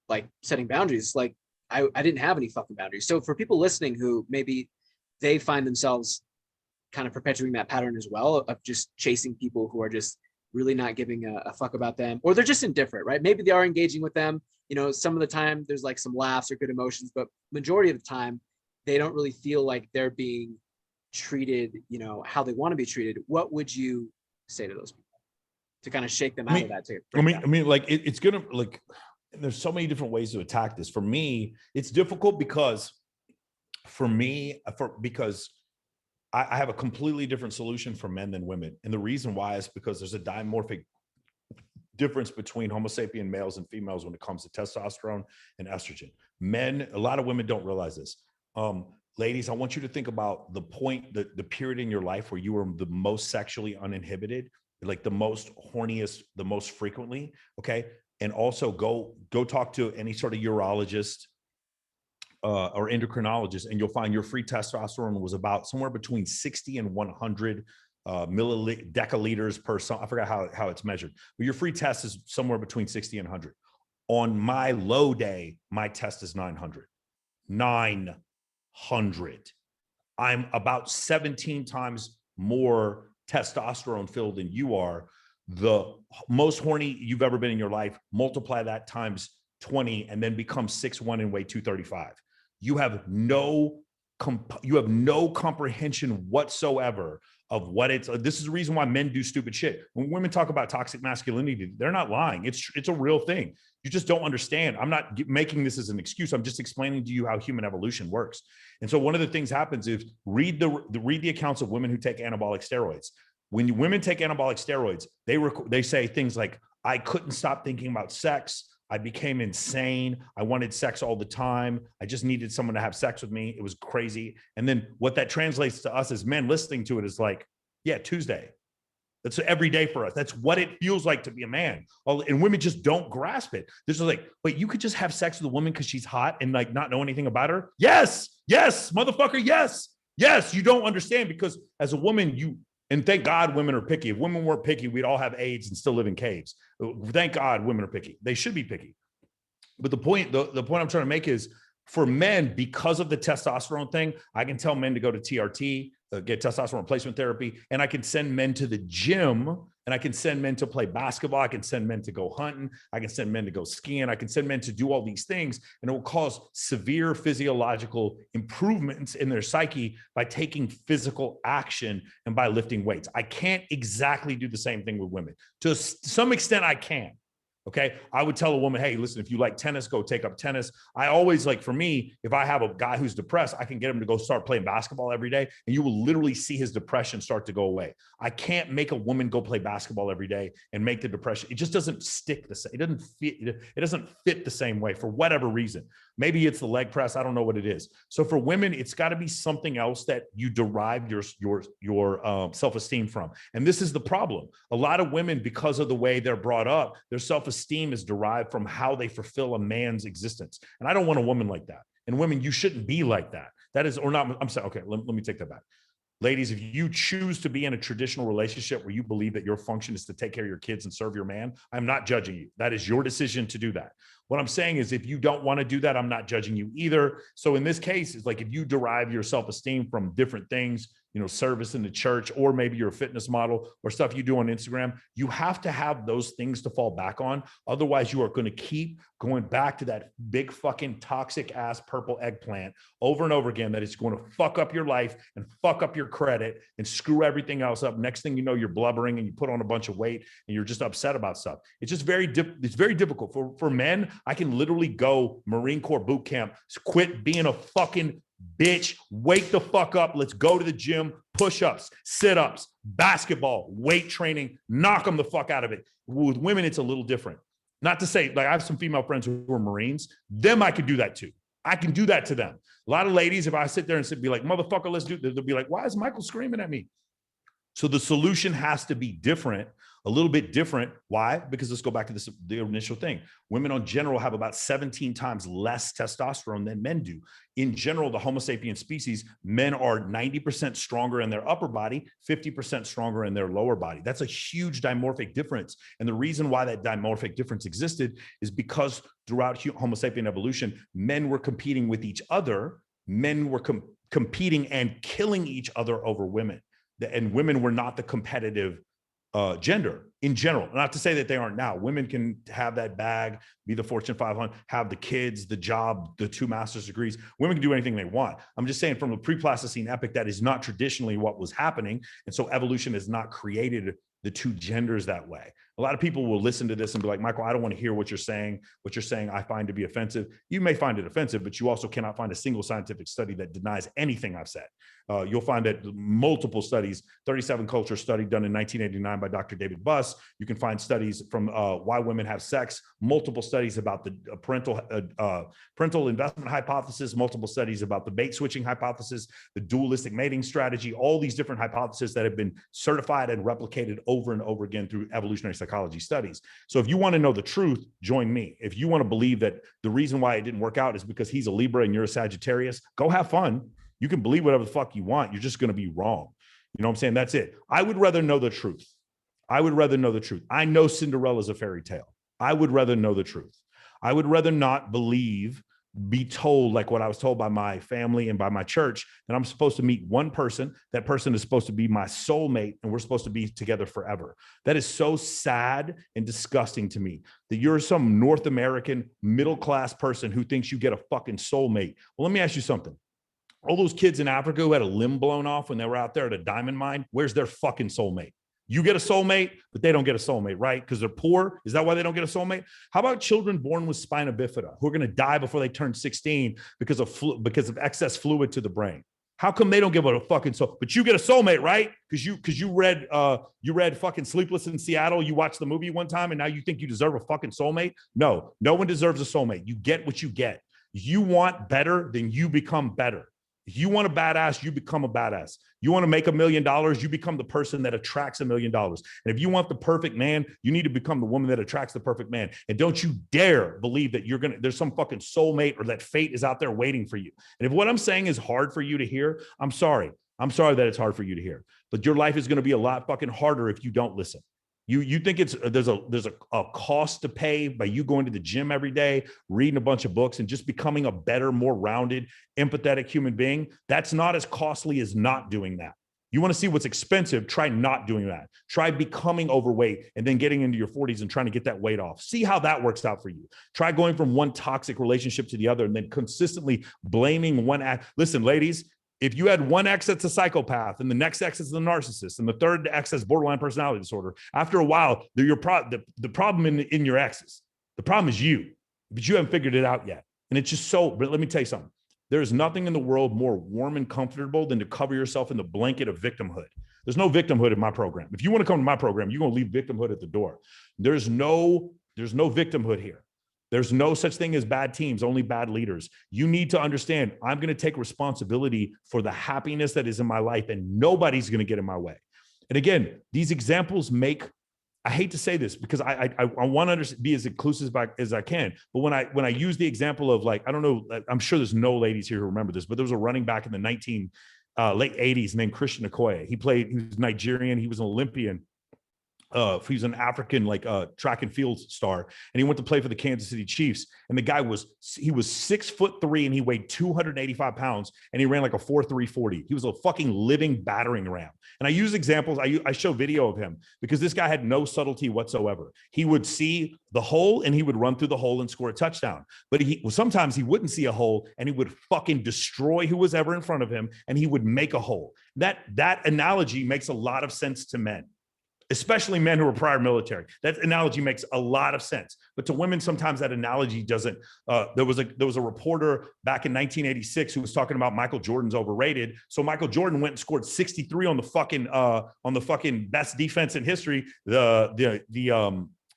like setting boundaries. Like I didn't have any fucking boundaries. So for people listening who maybe they find themselves kind of perpetuating that pattern as well of just chasing people who are just really not giving a fuck about them, or they're just indifferent, right? Maybe they are engaging with them. Some of the time there's like some laughs or good emotions, but majority of the time they don't really feel like they're being treated, how they want to be treated. What would you say to those people to kind of shake them out of that? Like it's gonna like. There's so many different ways to attack this. For me, it's difficult because I have a completely different solution for men than women. And the reason why is because there's a dimorphic difference between Homo sapien males and females when it comes to testosterone and estrogen. Men, a lot of women don't realize this. Ladies, I want you to think about the period in your life where you were the most sexually uninhibited, like the most horniest, the most frequently. Okay. And also go talk to any sort of urologist or endocrinologist, and you'll find your free testosterone was about somewhere between 60 and 100 deciliters per son. I forgot how it's measured, but your free test is somewhere between 60 and 100. On my low day, my test is 900. 900. I'm about 17 times more testosterone filled than you are. The most horny you've ever been in your life, multiply that times 20 and then become 6'1" and weigh 235. You have no comprehension whatsoever of what it's. This is the reason why men do stupid shit. When women talk about toxic masculinity, they're not lying. It's a real thing. You just don't understand. I'm not making this as an excuse. I'm just explaining to you how human evolution works. And so one of the things happens is read the accounts of women who take anabolic steroids. When women take anabolic steroids, they say things like, I couldn't stop thinking about sex. I became insane. I wanted sex all the time. I just needed someone to have sex with me. It was crazy. And then what that translates to us as men listening to it is like, yeah, Tuesday. That's every day for us. That's what it feels like to be a man. And women just don't grasp it. This is like, wait, you could just have sex with a woman because she's hot and like not know anything about her? Yes, motherfucker, yes. You don't understand because as a woman, And thank God women are picky. If women weren't picky, we'd all have AIDS and still live in caves. Thank God women are picky. They should be picky. But the point I'm trying to make is, for men, because of the testosterone thing, I can tell men to go to TRT, get testosterone replacement therapy, and I can send men to the gym, and I can send men to play basketball. I can send men to go hunting. I can send men to go skiing. I can send men to do all these things, and it will cause severe physiological improvements in their psyche by taking physical action and by lifting weights. I can't exactly do the same thing with women. To some extent, I can. Okay. I would tell a woman, hey, listen, if you like tennis, go take up tennis. I always, like, for me, if I have a guy who's depressed, I can get him to go start playing basketball every day, and you will literally see his depression start to go away. I can't make a woman go play basketball every day and make the depression. It just doesn't stick the same. It doesn't fit the same way for whatever reason. Maybe it's the leg press. I don't know what it is. So for women, it's got to be something else that you derive your self-esteem from. And this is the problem. A lot of women, because of the way they're brought up, their self-esteem is derived from how they fulfill a man's existence. And I don't want a woman like that. And women, you shouldn't be like that. That is, or not. I'm saying, okay, let me take that back. Ladies, if you choose to be in a traditional relationship where you believe that your function is to take care of your kids and serve your man, I'm not judging you. That is your decision to do that. What I'm saying is, if you don't want to do that, I'm not judging you either. So in this case, it's like, if you derive your self-esteem from different things, service in the church, or maybe you're a fitness model or stuff you do on Instagram, you have to have those things to fall back on. Otherwise, you are going to keep going back to that big fucking toxic ass purple eggplant over and over again, that is going to fuck up your life and fuck up your credit and screw everything else up. Next thing you know, you're blubbering and you put on a bunch of weight and you're just upset about stuff. It's just it's very difficult for men. I can literally go Marine Corps boot camp, quit being a fucking bitch, wake the fuck up, let's go to the gym, push-ups, sit-ups, basketball, weight training, knock them the fuck out of it. With women, it's a little different. Not to say, like, I have some female friends who are Marines, them I could do that to. I can do that to them. A lot of ladies, if I sit there and be like, motherfucker, let's do this, they'll be like, why is Michael screaming at me? So the solution has to be different, a little bit different. Why? Because let's go back to the initial thing. Women in general have about 17 times less testosterone than men do. In general, the Homo sapiens species, men are 90% stronger in their upper body, 50% stronger in their lower body. That's a huge dimorphic difference. And the reason why that dimorphic difference existed is because throughout Homo sapien evolution, men were competing with each other. Men were competing and killing each other over women. And women were not the competitive gender in general. Not to say that they aren't now. Women can have that bag, be the Fortune 500, have the kids, the job, the 2 master's degrees. Women can do anything they want. I'm just saying, from the pre-Pleistocene epoch, that is not traditionally what was happening. And so evolution has not created the 2 genders that way. A lot of people will listen to this and be like, Michael, I don't want to hear what you're saying. What you're saying, I find to be offensive. You may find it offensive, but you also cannot find a single scientific study that denies anything I've said. You'll find that multiple studies, 37 culture study done in 1989 by Dr. David Buss. You can find studies from why women have sex, multiple studies about the parental investment hypothesis, multiple studies about the bait switching hypothesis, the dualistic mating strategy, all these different hypotheses that have been certified and replicated over and over again through evolutionary psychology studies. So if you want to know the truth, join me. If you want to believe that the reason why it didn't work out is because he's a Libra and you're a Sagittarius, go have fun. You can believe whatever the fuck you want. You're just going to be wrong. You know what I'm saying? That's it. I would rather know the truth. I would rather know the truth. I know Cinderella's a fairy tale. I would rather know the truth. I would rather not be told like what I was told by my family and by my church, that I'm supposed to meet one person. That person is supposed to be my soulmate and we're supposed to be together forever. That is so sad and disgusting to me, that you're some North American middle-class person who thinks you get a fucking soulmate. Well, let me ask you something. All those kids in Africa who had a limb blown off when they were out there at a diamond mine, where's their fucking soulmate? You get a soulmate, but they don't get a soulmate, right? Because they're poor. Is that why they don't get a soulmate? How about children born with spina bifida who are going to die before they turn 16 because of excess fluid to the brain? How come they don't give a fucking soul? But you get a soulmate, right? Because you read fucking Sleepless in Seattle. You watched the movie one time, and now you think you deserve a fucking soulmate? No one deserves a soulmate. You get what you get. You want better, then you become better. If you want a badass, you become a badass. You want to make $1 million, you become the person that attracts $1 million. And if you want the perfect man, you need to become the woman that attracts the perfect man. And don't you dare believe that there's some fucking soulmate or that fate is out there waiting for you. And if what I'm saying is hard for you to hear, I'm sorry. I'm sorry that it's hard for you to hear, but your life is going to be a lot fucking harder if you don't listen. You think there's a cost to pay by you going to the gym every day, reading a bunch of books, and just becoming a better, more rounded, empathetic human being. That's not as costly as not doing that. You want to see what's expensive, try not doing that. Try becoming overweight and then getting into your 40s and trying to get that weight off. See how that works out for you. Try going from one toxic relationship to the other and then consistently blaming one act. Listen, ladies, if you had one ex that's a psychopath and the next ex is the narcissist and the third ex has borderline personality disorder, after a while, the problem in your exes. The problem is you, but you haven't figured it out yet. And it's just so, but let me tell you something. There is nothing in the world more warm and comfortable than to cover yourself in the blanket of victimhood. There's no victimhood in my program. If you want to come to my program, you're going to leave victimhood at the door. There's no victimhood here. There's no such thing as bad teams, only bad leaders. You need to understand, I'm going to take responsibility for the happiness that is in my life, and nobody's going to get in my way. And again, these examples make, I hate to say this because I want to be as inclusive as I can. But when I use the example of, like, I don't know, I'm sure there's no ladies here who remember this, but there was a running back in the late 80s named Christian Okoye. He was Nigerian. He was an Olympian. He was an African track and field star, and he went to play for the Kansas City Chiefs. And the guy was 6'3" and he weighed 285 pounds, and he ran like a 4.3 40. He was a fucking living battering ram. And I use examples. I show video of him because this guy had no subtlety whatsoever. He would see the hole and he would run through the hole and score a touchdown. But sometimes he wouldn't see a hole and he would fucking destroy who was ever in front of him, and he would make a hole. That analogy makes a lot of sense to men, especially men who are prior military. That analogy makes a lot of sense. But to women, sometimes that analogy doesn't. There was a reporter back in 1986 who was talking about Michael Jordan's overrated. So Michael Jordan went and scored 63 on the fucking best defense in history, the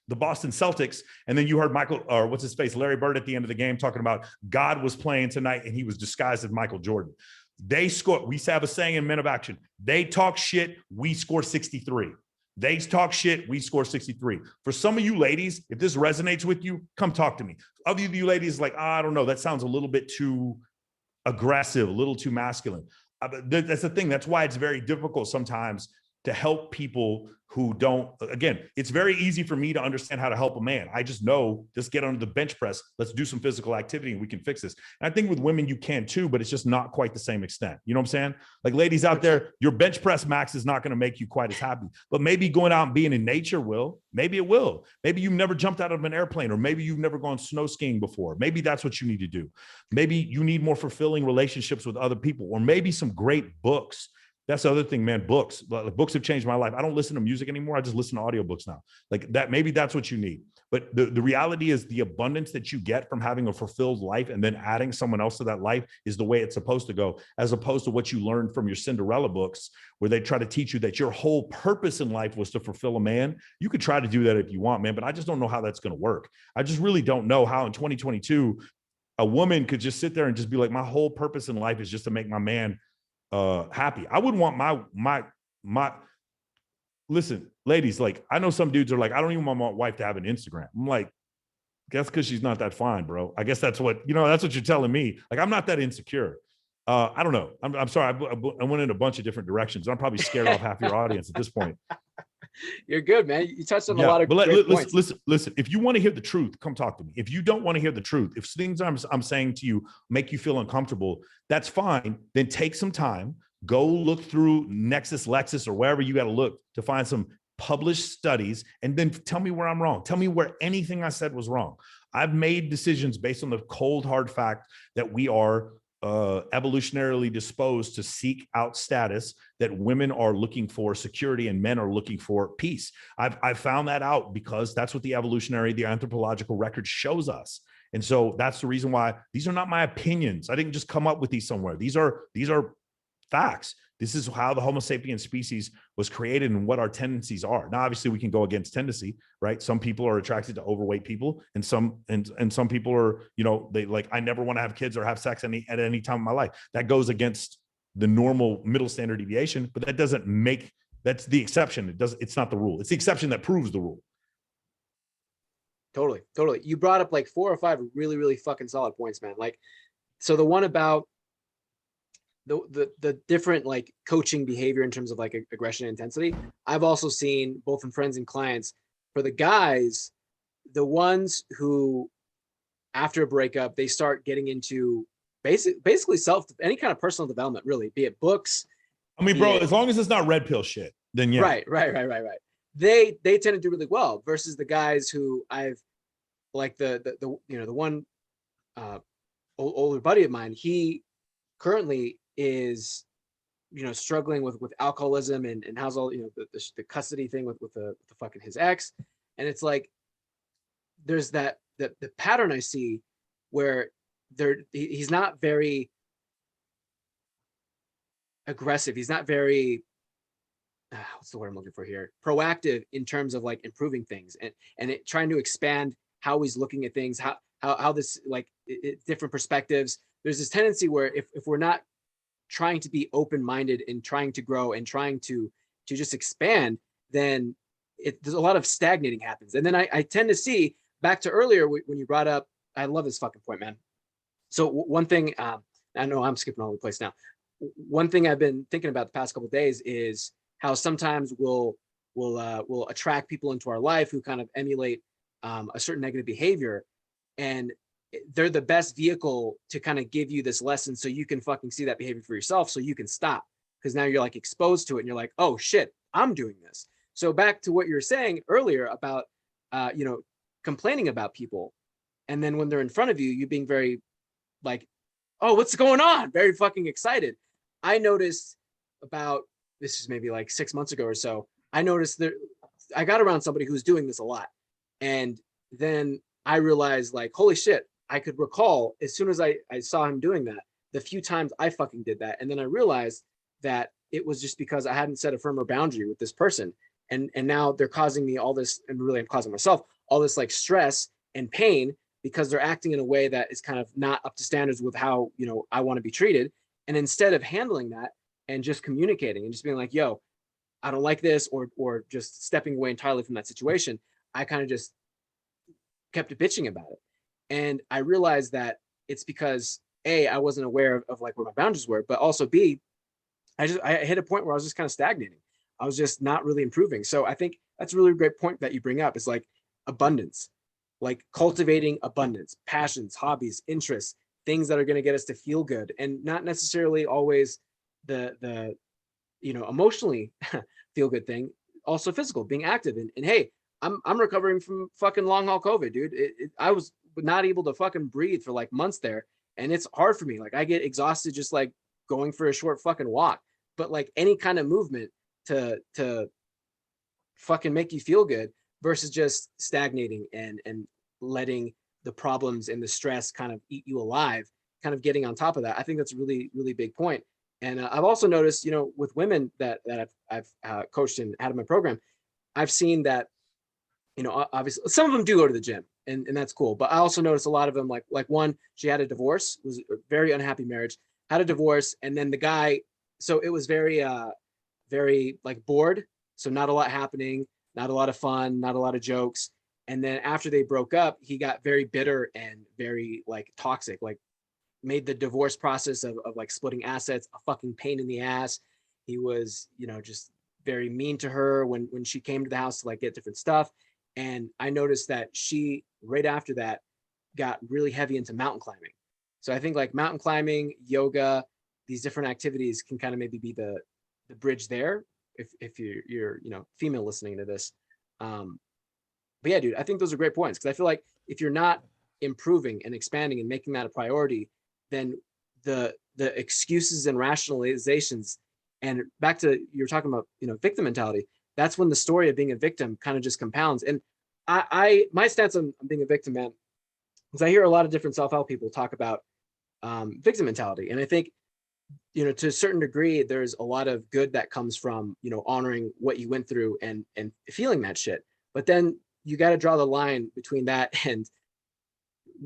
Boston Celtics. And then you heard Larry Bird at the end of the game talking about God was playing tonight and he was disguised as Michael Jordan. They score. We have a saying in Men of Action: they talk shit, we score 63. They talk shit, we score 63. For some of you ladies, if this resonates with you, come talk to me. Other of you ladies, like, I don't know, that sounds a little bit too aggressive, a little too masculine. That's the thing. That's why it's very difficult sometimes to help people who don't. Again, it's very easy for me to understand how to help a man. I just know, just get under the bench press. Let's do some physical activity and we can fix this. And I think with women, you can too, but it's just not quite the same extent. You know what I'm saying? Like, ladies out there, your bench press max is not going to make you quite as happy, but maybe going out and being in nature will. Maybe it will. Maybe you've never jumped out of an airplane, or maybe you've never gone snow skiing before. Maybe that's what you need to do. Maybe you need more fulfilling relationships with other people, or maybe some great books. That's the other thing, man. Books have changed my life. I don't listen to music anymore. I just listen to audiobooks now. Like that, maybe that's what you need. But the reality is, the abundance that you get from having a fulfilled life and then adding someone else to that life is the way it's supposed to go, as opposed to what you learned from your Cinderella books, where they try to teach you that your whole purpose in life was to fulfill a man. You could try to do that if you want, man, but I just don't know how that's going to work. I just really don't know how in 2022, a woman could just sit there and just be like, my whole purpose in life is just to make my man happy. I wouldn't want my listen, ladies, like, I know some dudes are like, I don't even want my wife to have an Instagram. I'm like, that's because she's not that fine, bro. I guess that's what you're telling me. Like, I'm not that insecure. I don't know. I'm sorry. I went in a bunch of different directions. I'm probably scared off half your audience at this point. You're good, man. You touched on a lot of great points. Listen. If you want to hear the truth, come talk to me. If you don't want to hear the truth, if things I'm saying to you make you feel uncomfortable, that's fine. Then take some time, go look through Nexus, Lexus, or wherever you got to look to find some published studies, and then tell me where I'm wrong. Tell me where anything I said was wrong. I've made decisions based on the cold, hard fact that we are evolutionarily disposed to seek out status, that women are looking for security and men are looking for peace. I've found that out because that's what the anthropological record shows us. And so that's the reason why these are not my opinions. I didn't just come up with these somewhere. These are facts. This is how the Homo sapiens species was created and what our tendencies are. Now, obviously, we can go against tendency, right? Some people are attracted to overweight people, and some people are, they like, I never want to have kids or have sex at any time in my life. That goes against the normal middle standard deviation, but that's the exception. It's not the rule. It's the exception that proves the rule. Totally. You brought up like 4 or 5 really, really fucking solid points, man. Like, so the one about the different like coaching behavior in terms of like aggression and intensity, I've also seen both in friends and clients, for the guys, the ones who after a breakup, they start getting into basically any kind of personal development, really, be it books. I mean, bro, as long as it's not red pill shit, then yeah. Right. They tend to do really well versus the guys who I've like the one older buddy of mine. He currently is struggling with alcoholism and how's all the custody thing with the fucking his ex, and it's like there's the pattern I see where he's not very aggressive. He's not very what's the word I'm looking for here? Proactive in terms of like improving things and trying to expand how he's looking at things, how this like different perspectives. There's this tendency where if we're not trying to be open-minded and trying to grow and trying to just expand, then there's a lot of stagnating happens. And then I tend to see back to earlier when you brought up, I love this fucking point, man. So one thing, I know I'm skipping all over the place now. One thing I've been thinking about the past couple of days is how sometimes we'll attract people into our life who kind of emulate a certain negative behavior, and they're the best vehicle to kind of give you this lesson so you can fucking see that behavior for yourself so you can stop, because now you're like exposed to it and you're like, oh shit, I'm doing this. So back to what you were saying earlier about complaining about people, and then when they're in front of you, you being very like, oh, what's going on, very fucking excited. I noticed about, this is maybe like 6 months ago or so, I noticed that I got around somebody who's doing this a lot, and then I realized like, holy shit, I could recall as soon as I saw him doing that, the few times I fucking did that. And then I realized that it was just because I hadn't set a firmer boundary with this person. And now they're causing me all this, and really I'm causing myself all this like stress and pain because they're acting in a way that is kind of not up to standards with how, I want to be treated. And instead of handling that and just communicating and just being like, yo, I don't like this, or just stepping away entirely from that situation, I kind of just kept bitching about it. And I realized that it's because A, I wasn't aware of like where my boundaries were, but also B, I hit a point where I was just kind of stagnating. I was just not really improving. So I think that's a really great point that you bring up. Is like abundance, like cultivating abundance, passions, hobbies, interests, things that are going to get us to feel good, and not necessarily always the emotionally feel good thing. Also physical, being active, and hey, I'm recovering from fucking long haul COVID, dude. I was not able to fucking breathe for like months there, and it's hard for me. Like I get exhausted just like going for a short fucking walk, but like any kind of movement to fucking make you feel good versus just stagnating and letting the problems and the stress kind of eat you alive, kind of getting on top of that. I think that's a really, really big point. And I've also noticed, with women that I've coached and had in my program, I've seen that, obviously some of them do go to the gym, and that's cool. But I also noticed a lot of them, like one, she had a divorce, was a very unhappy marriage, had a divorce, and then the guy, so it was very, very like bored. So not a lot happening, not a lot of fun, not a lot of jokes. And then after they broke up, he got very bitter and very like toxic, like made the divorce process of like splitting assets a fucking pain in the ass. He was, just very mean to her when she came to the house to like get different stuff. And I noticed that she, right after that, got really heavy into mountain climbing. So I think like mountain climbing, yoga, these different activities can kind of maybe be the bridge there if you're female listening to this. But yeah, dude, I think those are great points, because I feel like if you're not improving and expanding and making that a priority, then the excuses and rationalizations, and back to you're talking about victim mentality, that's when the story of being a victim kind of just compounds. And my stance on being a victim, man, because I hear a lot of different self-help people talk about victim mentality, and I think to a certain degree there's a lot of good that comes from honoring what you went through and feeling that shit. But then you got to draw the line between that and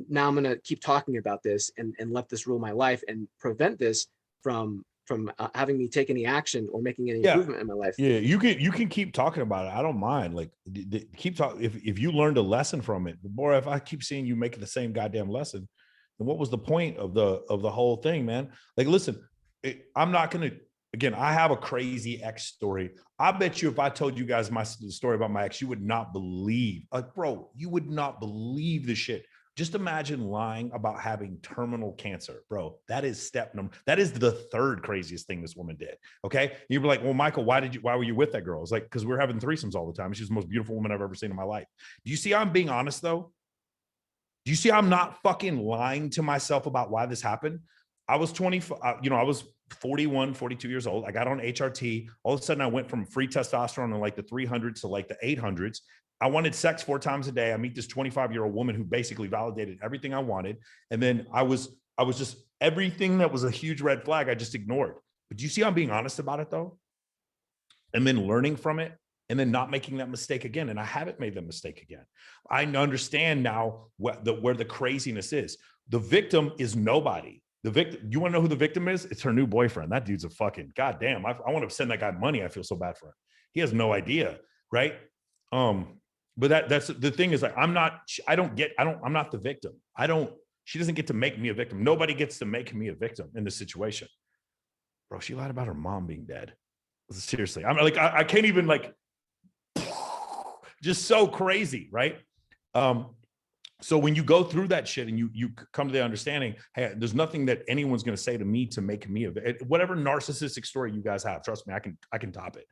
now I'm going to keep talking about this and let this rule my life and prevent this from having me take any action or making any improvement in my life. Yeah, you can keep talking about it. I don't mind. Like keep talking. If you learned a lesson from it, boy, if I keep seeing you making the same goddamn lesson, then what was the point of the whole thing, man? Like, listen, I'm not going to, again, I have a crazy ex story. I bet you if I told you guys the story about my ex, you would not believe, like, bro, you would not believe the shit. Just imagine lying about having terminal cancer, bro. That is that is the third craziest thing this woman did. Okay. You'd be like, well, Michael, why were you with that girl? It's like, because we're having threesomes all the time. She's the most beautiful woman I've ever seen in my life. Do you see I'm being honest though? Do you see I'm not fucking lying to myself about why this happened? I was 20, I was 41, 42 years old. I got on HRT. All of a sudden I went from free testosterone in like the 300s to like the 800s. I wanted sex 4 times a day. I meet this 25-year-old woman who basically validated everything I wanted. And then I was just, everything that was a huge red flag, I just ignored. But do you see I'm being honest about it though? And then learning from it and then not making that mistake again. And I haven't made that mistake again. I understand now where the craziness is. The victim is nobody. The victim, you want to know who the victim is? It's her new boyfriend. That dude's a fucking goddamn. I want to send that guy money. I feel so bad for him. He has no idea, right? But that's the thing is like, I'm not the victim. She doesn't get to make me a victim. Nobody gets to make me a victim in this situation. Bro, she lied about her mom being dead. Seriously. I'm like, I can't even like, just so crazy, right? So when you go through that shit and you come to the understanding, hey, there's nothing that anyone's going to say to me to make me whatever narcissistic story you guys have. Trust me, I can top it.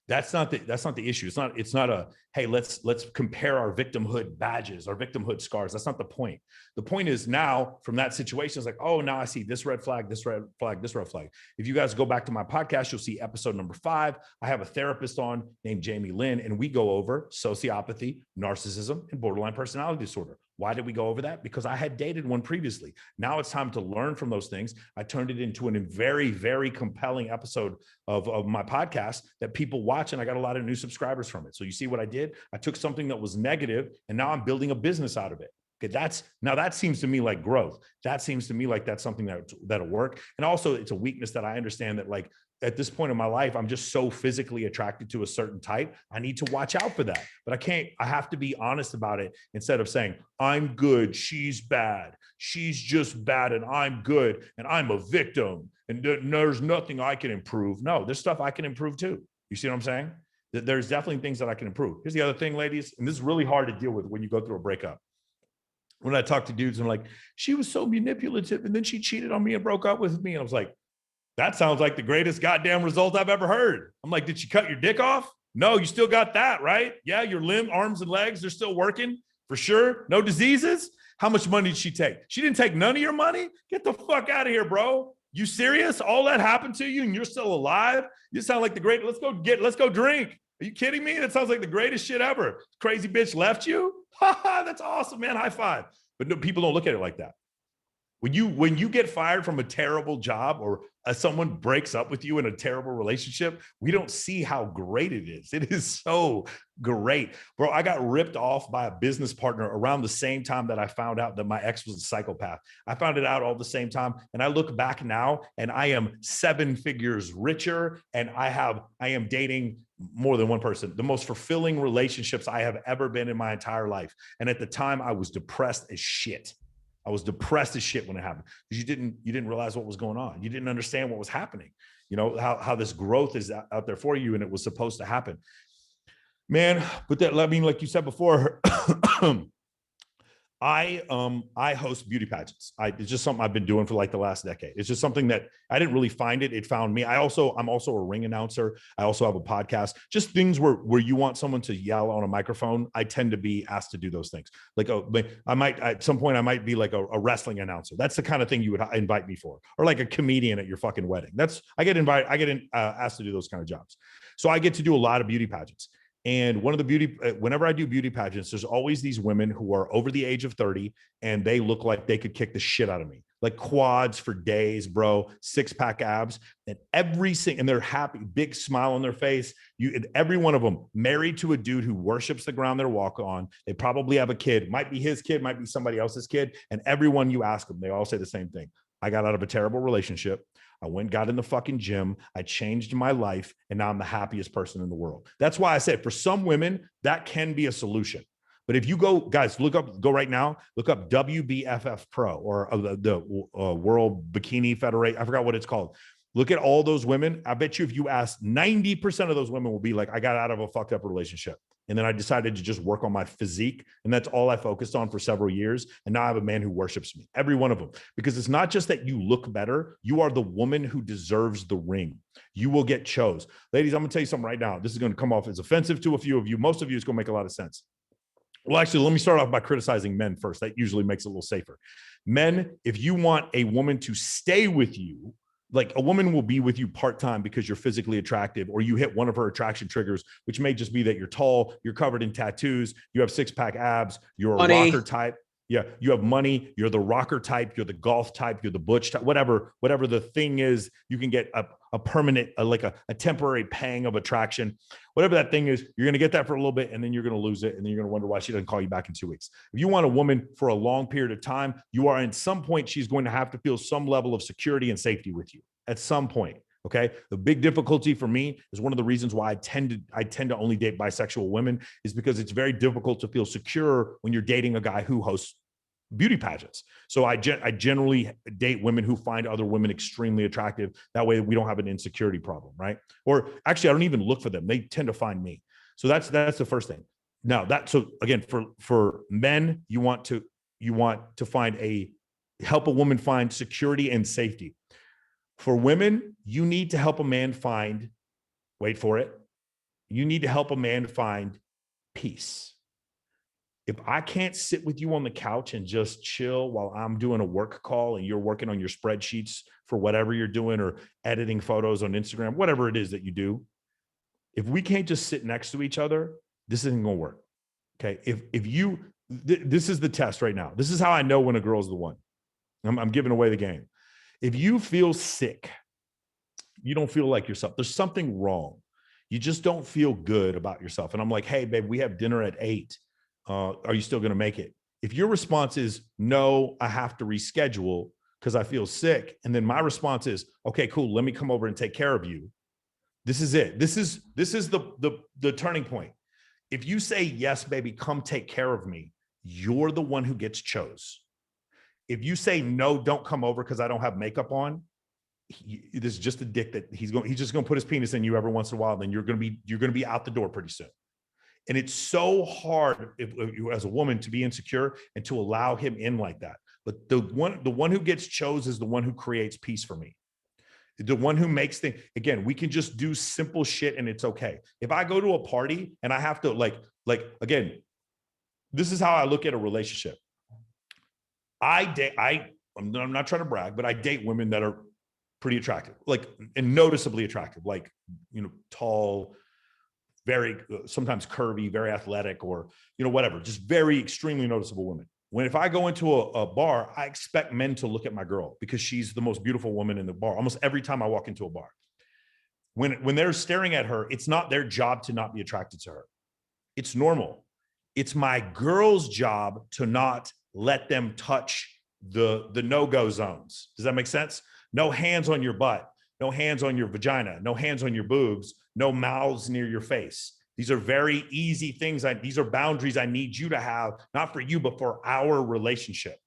That's not the issue. It's not a, hey, let's compare our victimhood badges, our victimhood scars. That's not the point. The point is now from that situation, it's like, oh, now I see this red flag, this red flag, this red flag. If you guys go back to my podcast, you'll see episode number 5. I have a therapist on named Jamie Lynn, and we go over sociopathy, narcissism, and borderline personality disorder. Why did we go over that? Because I had dated one previously. Now it's time to learn from those things. I turned it into a very, very compelling episode of my podcast that people watch, and I got a lot of new subscribers from it. So you see what I did? I took something that was negative, and now I'm building a business out of it. Okay, that seems to me like growth. That seems to me like that's something that'll work. And also it's a weakness that I understand that like at this point in my life, I'm just so physically attracted to a certain type. I need to watch out for that, but I have to be honest about it instead of saying I'm good, she's bad. She's just bad and I'm good and I'm a victim and there's nothing I can improve. No, there's stuff I can improve too. You see what I'm saying? There's definitely things that I can improve. Here's the other thing, ladies, and this is really hard to deal with when you go through a breakup. When I talk to dudes and I'm like, she was so manipulative and then she cheated on me and broke up with me. And I was like, that sounds like the greatest goddamn result I've ever heard. I'm like, did she cut your dick off? No, you still got that, right? Yeah, your arms and legs, they're still working for sure. No diseases. How much money did she take? She didn't take none of your money? Get the fuck out of here, bro. You serious? All that happened to you and you're still alive? You sound like the great, let's go drink. Are you kidding me? That sounds like the greatest shit ever. Crazy bitch left you? That's awesome, man. High five. But no, people don't look at it like that. When you get fired from a terrible job or someone breaks up with you in a terrible relationship, we don't see how great it is. It is so great. Bro, I got ripped off by a business partner around the same time that I found out that my ex was a psychopath. I found it out all the same time. And I look back now and I am 7 figures richer and I am dating more than one person, the most fulfilling relationships I have ever been in my entire life. And at the time I was depressed as shit. I was depressed as shit when it happened because you didn't realize what was going on. You didn't understand what was happening. You know, how this growth is out there for you and it was supposed to happen, man. But that, I mean, like you said before, I host beauty pageants. It's just something I've been doing for like the last decade. It's just something that I didn't really find it. It found me. I'm also a ring announcer. I also have a podcast, just things where you want someone to yell on a microphone. I tend to be asked to do those things. Like, at some point I might be like a wrestling announcer. That's the kind of thing you would invite me for, or like a comedian at your fucking wedding. I get asked to do those kind of jobs. So I get to do a lot of beauty pageants. And whenever I do beauty pageants, there's always these women who are over the age of 30 and they look like they could kick the shit out of me, like quads for days, bro, 6-pack abs, and and they're happy, big smile on their face. Every one of them married to a dude who worships the ground they walk on. They probably have a kid, might be his kid, might be somebody else's kid. And everyone you ask them, they all say the same thing. I got out of a terrible relationship. I went, got in the fucking gym. I changed my life. And now I'm the happiest person in the world. That's why I said for some women, that can be a solution. But if you go, guys, go right now, look up WBFF Pro or the World Bikini Federation. I forgot what it's called. Look at all those women. I bet you if you ask 90% of those women will be like, I got out of a fucked up relationship. And then I decided to just work on my physique. And that's all I focused on for several years. And now I have a man who worships me, every one of them. Because it's not just that you look better. You are the woman who deserves the ring. You will get chose. Ladies, I'm going to tell you something right now. This is going to come off as offensive to a few of you. Most of you, it's going to make a lot of sense. Well, actually, let me start off by criticizing men first. That usually makes it a little safer. Men, if you want a woman to stay with you, like a woman will be with you part-time because you're physically attractive, or you hit one of her attraction triggers, which may just be that you're tall, you're covered in tattoos, you have six-pack abs, you're a rocker type. Yeah, you have money, you're the rocker type, you're the golf type, you're the butch type, whatever the thing is, you can get a permanent, like a temporary pang of attraction. Whatever that thing is, you're going to get that for a little bit, and then you're going to lose it, and then you're going to wonder why she doesn't call you back in 2 weeks. If you want a woman for a long period of time, you are at some point, she's going to have to feel some level of security and safety with you at some point. Okay. The big difficulty for me is one of the reasons why I tend to only date bisexual women is because it's very difficult to feel secure when you're dating a guy who hosts beauty pageants. So I generally date women who find other women extremely attractive. That way we don't have an insecurity problem, right? Or actually, I don't even look for them. They tend to find me. So that's the first thing. Now so again, for men, you want to help a woman find security and safety. For women, you need to help a man find, wait for it, you need to help a man find peace. If I can't sit with you on the couch and just chill while I'm doing a work call and you're working on your spreadsheets for whatever you're doing or editing photos on Instagram, whatever it is that you do, if we can't just sit next to each other, this isn't going to work. Okay. This is the test right now. This is how I know when a girl's the one. I'm giving away the game. If you feel sick, you don't feel like yourself, there's something wrong. You just don't feel good about yourself. And I'm like, hey, babe, we have dinner at 8. Are you still going to make it? If your response is, no, I have to reschedule because I feel sick. And then my response is, okay, cool. Let me come over and take care of you. This is it. This is the turning point. If you say, yes, baby, come take care of me, you're the one who gets chose. If you say, no, don't come over because I don't have makeup on, this is just a dick that he's just going to put his penis in you every once in a while. Then you're going to be out the door pretty soon. And it's so hard if you as a woman to be insecure and to allow him in like that. But the one who gets chose is the one who creates peace for me. The one who makes things, again, we can just do simple shit and it's okay. If I go to a party and I have to again, this is how I look at a relationship. I'm not trying to brag, but I date women that are pretty attractive, and noticeably attractive, tall, very sometimes curvy, very athletic, or whatever, just very extremely noticeable women. If I go into a bar, I expect men to look at my girl because she's the most beautiful woman in the bar. Almost every time I walk into a bar, when they're staring at her, it's not their job to not be attracted to her. It's normal. It's my girl's job to not let them touch the no-go zones. Does that make sense? No hands on your butt, no hands on your vagina, no hands on your boobs, no mouths near your face. These are very easy things. These are boundaries I need you to have, not for you, but for our relationship.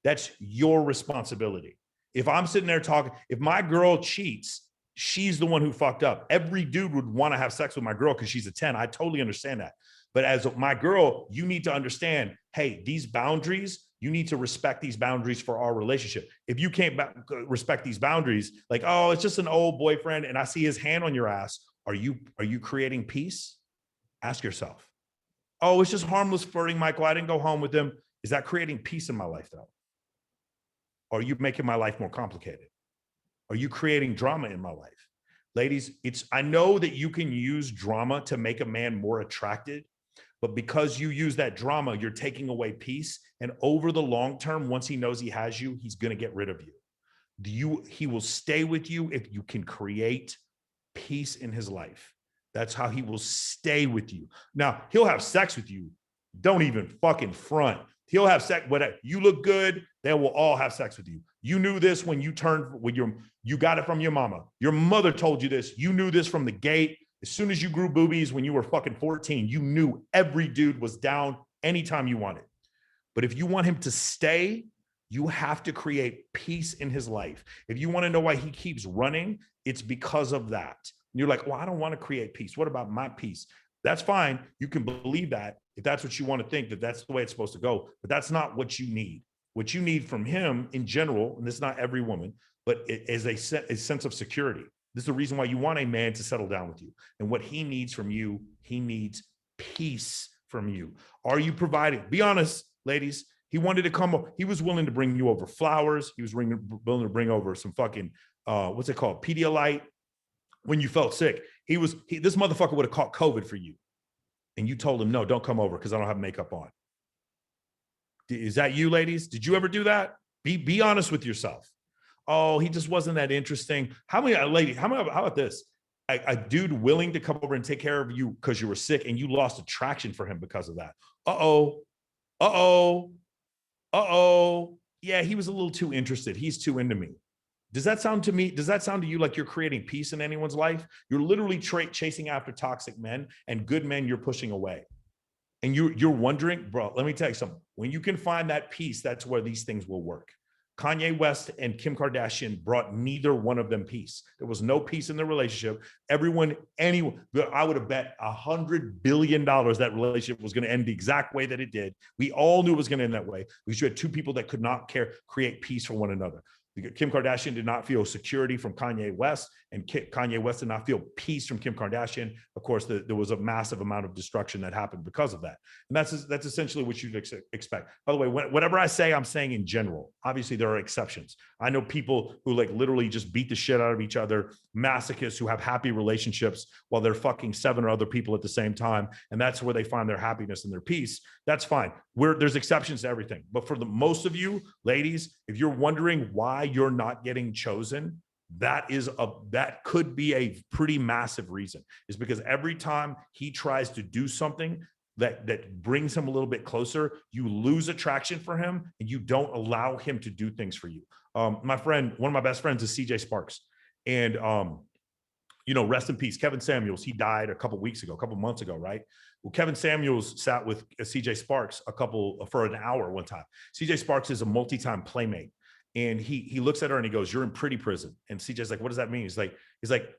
That's your responsibility. If I'm sitting there talking, if my girl cheats, she's the one who fucked up. Every dude would want to have sex with my girl because she's a 10. I totally understand that. But as my girl, you need to understand, hey, these boundaries, you need to respect these boundaries for our relationship. If you can't respect these boundaries, oh, it's just an old boyfriend and I see his hand on your ass, are you creating peace? Ask yourself. Oh, it's just harmless flirting, Michael. I didn't go home with him. Is that creating peace in my life, though? Or are you making my life more complicated? Are you creating drama in my life? Ladies, I know that you can use drama to make a man more attracted, but because you use that drama, you're taking away peace. And over the long term, once he knows he has you, he's going to get rid of you. He will stay with you if you can create peace in his life. That's how he will stay with you. Now, he'll have sex with you. Don't even fucking front. He'll have sex. Whatever. You look good, they will all have sex with you. You knew this when you got it from your mama. Your mother told you this. You knew this from the gate. As soon as you grew boobies when you were fucking 14, you knew every dude was down anytime you wanted. But if you want him to stay, You have to create peace in his life. If you want to know why he keeps running, it's because of that. And you're like, well, I don't want to create peace. What about my peace? That's fine. You can believe that if that's what you want to think, that that's the way it's supposed to go. But that's not what you need. What you need from him in general, and this is not every woman, but it is a sense of security. This is the reason why you want a man to settle down with you. And what he needs from you, he needs peace from you. Are you providing? Be honest, ladies. He wanted to come. He was willing to bring you over flowers. He was willing to bring over some fucking, what's it called? Pedialyte. When you felt sick, this motherfucker would have caught COVID for you. And you told him, no, don't come over because I don't have makeup on. Is that you, ladies? Did you ever do that? Be honest with yourself. Oh, he just wasn't that interesting. How about this? A dude willing to come over and take care of you because you were sick and you lost attraction for him because of that. Yeah, he was a little too interested. He's too into me. Does that sound to you like you're creating peace in anyone's life? You're literally chasing after toxic men, and good men you're pushing away. And you're wondering, bro, let me tell you something. When you can find that peace, that's where these things will work. Kanye West and Kim Kardashian brought neither one of them peace. There was no peace in the relationship. I would have bet $100 billion that relationship was going to end the exact way that it did. We all knew it was going to end that way because you had two people that could not create peace for one another. Kim Kardashian did not feel security from Kanye West, and Kanye West did not feel peace from Kim Kardashian. Of course, there was a massive amount of destruction that happened because of that. And that's essentially what you'd expect. By the way, whatever I say, I'm saying in general. Obviously, there are exceptions. I know people who like literally just beat the shit out of each other, masochists who have happy relationships while they're fucking 7 other people at the same time. And that's where they find their happiness and their peace. That's fine. There's exceptions to everything. But for the most of you, ladies, if you're wondering why you're not getting chosen, that could be a pretty massive reason. Is because every time he tries to do something that brings him a little bit closer, you lose attraction for him and you don't allow him to do things for you. My friend, one of my best friends is CJ Sparks. And rest in peace, Kevin Samuels. He died a couple months ago, right? Well, Kevin Samuels sat with CJ Sparks for an hour one time. CJ Sparks is a multi-time playmate. And he looks at her and he goes, "You're in pretty prison." And CJ's like, "What does that mean?" He's like,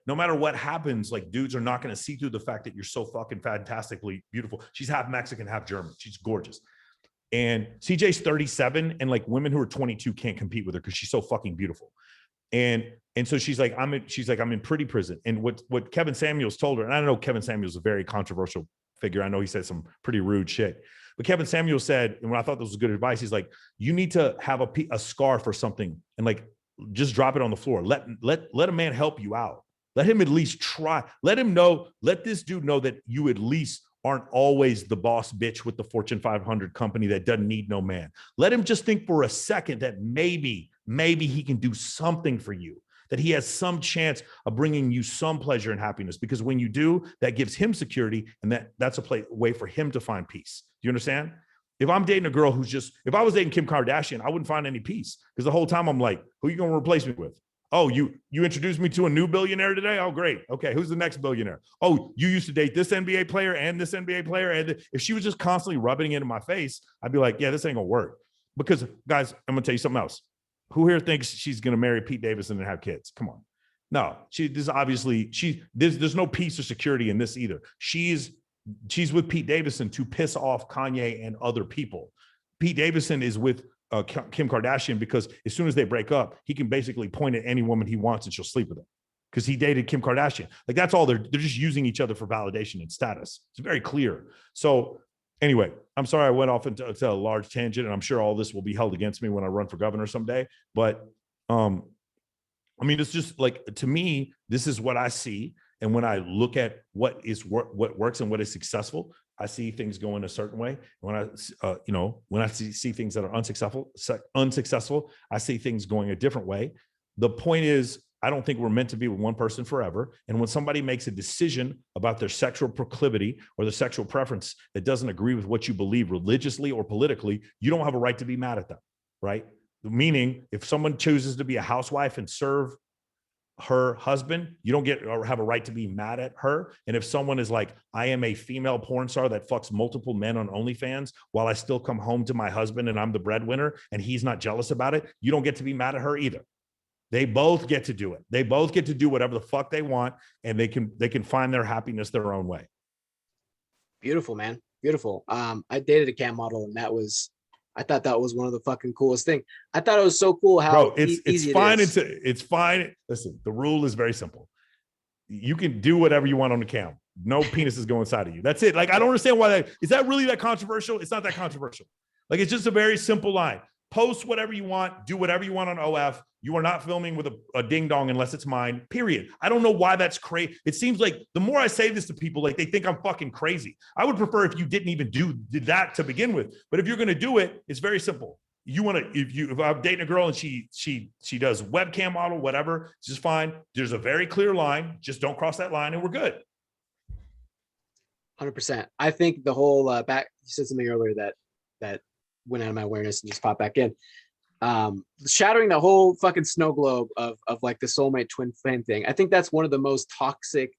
no matter what happens, like dudes are not going to see through the fact that you're so fucking fantastically beautiful. She's half Mexican, half German. She's gorgeous. And CJ's 37, and like women who are 22 can't compete with her because she's so fucking beautiful. And so she's like, I'm in pretty prison. And what Kevin Samuels told her, and I know Kevin Samuels is a very controversial figure. I know he said some pretty rude shit. But Kevin Samuels said, and when I thought this was good advice, he's like, you need to have a scarf or something and like just drop it on the floor. Let a man help you out. Let him at least try. Let this dude know that you at least aren't always the boss bitch with the Fortune 500 company that doesn't need no man. Let him just think for a second that maybe he can do something for you, that he has some chance of bringing you some pleasure and happiness. Because when you do, that gives him security, and that's a way for him to find peace. Do you understand? If I'm dating a girl if I was dating Kim Kardashian, I wouldn't find any peace because the whole time I'm like, who are you going to replace me with? Oh, you introduced me to a new billionaire today? Oh, great. Okay, who's the next billionaire? Oh, you used to date this NBA player and this NBA player. And if she was just constantly rubbing it in my face, I'd be like, yeah, this ain't going to work. Because, guys, I'm going to tell you something else. Who here thinks she's going to marry Pete Davidson and have kids? Come on. No, there's no peace or security in this either. She's with Pete Davidson to piss off Kanye and other people. Pete Davidson is with Kim Kardashian because as soon as they break up, he can basically point at any woman he wants and she'll sleep with him because he dated Kim Kardashian. Like that's all they're just using each other for validation and status. It's very clear. So anyway, I'm sorry I went off into a large tangent, and I'm sure all this will be held against me when I run for governor someday. But it's just like, to me, this is what I see. And when I look at what works and what is successful, I see things going a certain way. When I see things that are unsuccessful, I see things going a different way. The point is, I don't think we're meant to be with one person forever. And when somebody makes a decision about their sexual proclivity or their sexual preference that doesn't agree with what you believe religiously or politically, you don't have a right to be mad at them, right? Meaning, if someone chooses to be a housewife and serve her husband, you don't get or have a right to be mad at her. And if someone is like, I am a female porn star that fucks multiple men on OnlyFans while I still come home to my husband and I'm the breadwinner and he's not jealous about it, you don't get to be mad at her either. They both get to do it. They both get to do whatever the fuck they want, and they can find their happiness their own way. Beautiful, man. Beautiful. I dated a cam model, and I thought that was one of the fucking coolest thing. I thought it was so cool how it's fine. It's fine. Listen, the rule is very simple. You can do whatever you want on the cam. No penises go inside of you. That's it. Like, I don't understand why is that really that controversial? It's not that controversial. Like, it's just a very simple line. Post whatever you want, do whatever you want on OF. You are not filming with a ding dong unless it's mine, period. I don't know why that's crazy. It seems like the more I say this to people, like they think I'm fucking crazy. I would prefer if you didn't even did that to begin with. But if you're going to do it, it's very simple. You want to, if I'm dating a girl and she does webcam model, whatever, it's just fine. There's a very clear line. Just don't cross that line and we're good. 100%. I think the whole you said something earlier that went out of my awareness and just popped back in. Shattering the whole fucking snow globe of like the soulmate twin flame thing. I think that's one of the most toxic.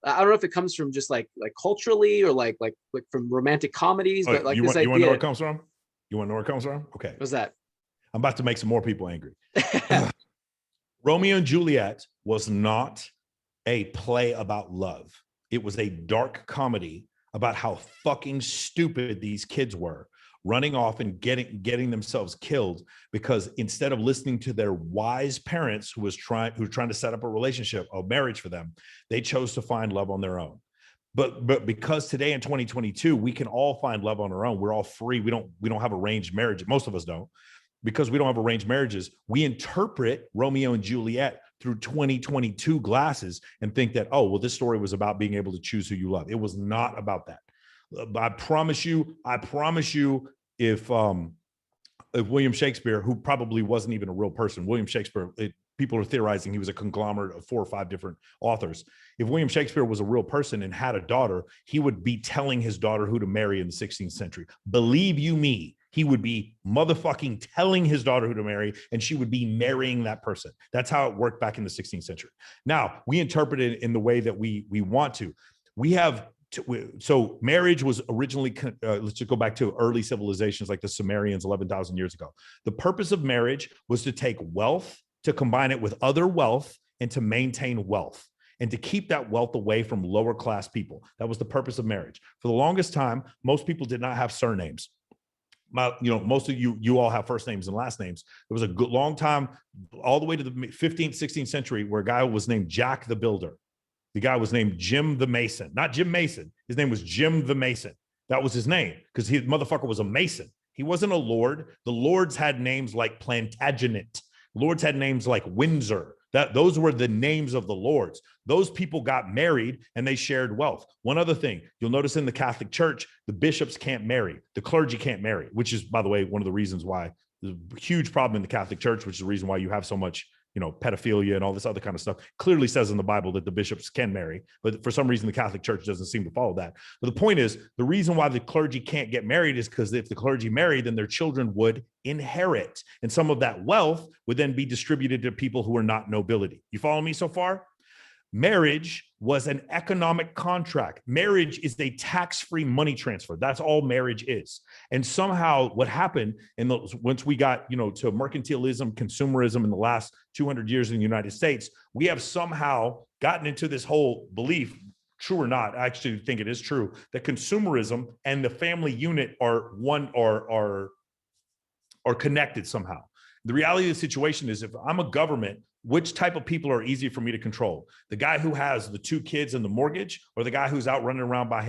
I don't know if it comes from just like culturally or like from romantic comedies, but like you this want idea. You want to know where it comes from? You want to know where it comes from? Okay. What's that? I'm about to make some more people angry. Romeo and Juliet was not a play about love. It was a dark comedy about how fucking stupid these kids were, running off and getting themselves killed because instead of listening to their wise parents who were trying to set up a relationship, a marriage for them, they chose to find love on their own. But because today in 2022, we can all find love on our own. We're all free. We don't have arranged marriage. Most of us don't. Because we don't have arranged marriages, we interpret Romeo and Juliet through 2022 glasses and think that, oh, well, this story was about being able to choose who you love. It was not about that. I promise you, if William Shakespeare, who probably wasn't even a real person, William Shakespeare, people are theorizing he was a conglomerate of 4 or 5 different authors. If William Shakespeare was a real person and had a daughter, he would be telling his daughter who to marry in the 16th century. Believe you me, he would be motherfucking telling his daughter who to marry, and she would be marrying that person. That's how it worked back in the 16th century. Now, we interpret it in the way that we want to. So marriage was originally, let's just go back to early civilizations like the Sumerians 11,000 years ago. The purpose of marriage was to take wealth, to combine it with other wealth, and to maintain wealth, and to keep that wealth away from lower class people. That was the purpose of marriage. For the longest time, most people did not have surnames. Most of you all have first names and last names. There was a good long time, all the way to the 15th, 16th century, where a guy was named Jack the Builder. The guy was named Jim the Mason, not Jim Mason. His name was Jim the Mason. That was his name because his motherfucker was a Mason. He wasn't a lord. The lords had names like Plantagenet. Lords had names like Windsor. Those were the names of the lords. Those people got married and they shared wealth. One other thing, you'll notice in the Catholic Church, the bishops can't marry. The clergy can't marry, which is, by the way, one of the reasons why there's a huge problem in the Catholic Church, which is the reason why you have so much pedophilia and all this other kind of stuff. Clearly says in the Bible that the bishops can marry, but for some reason, the Catholic Church doesn't seem to follow that. But the point is, the reason why the clergy can't get married is because if the clergy married, then their children would inherit. And some of that wealth would then be distributed to people who are not nobility. You follow me so far? Marriage was an economic contract. Marriage is a tax-free money transfer. That's all marriage is. And somehow what happened once we got, to mercantilism, consumerism in the last 200 years in the United States, we have somehow gotten into this whole belief, true or not, I actually think it is true, that consumerism and the family unit are connected somehow. The reality of the situation is if I'm a government, which type of people are easy for me to control? The guy who has the 2 kids and the mortgage, or the guy who's out running around by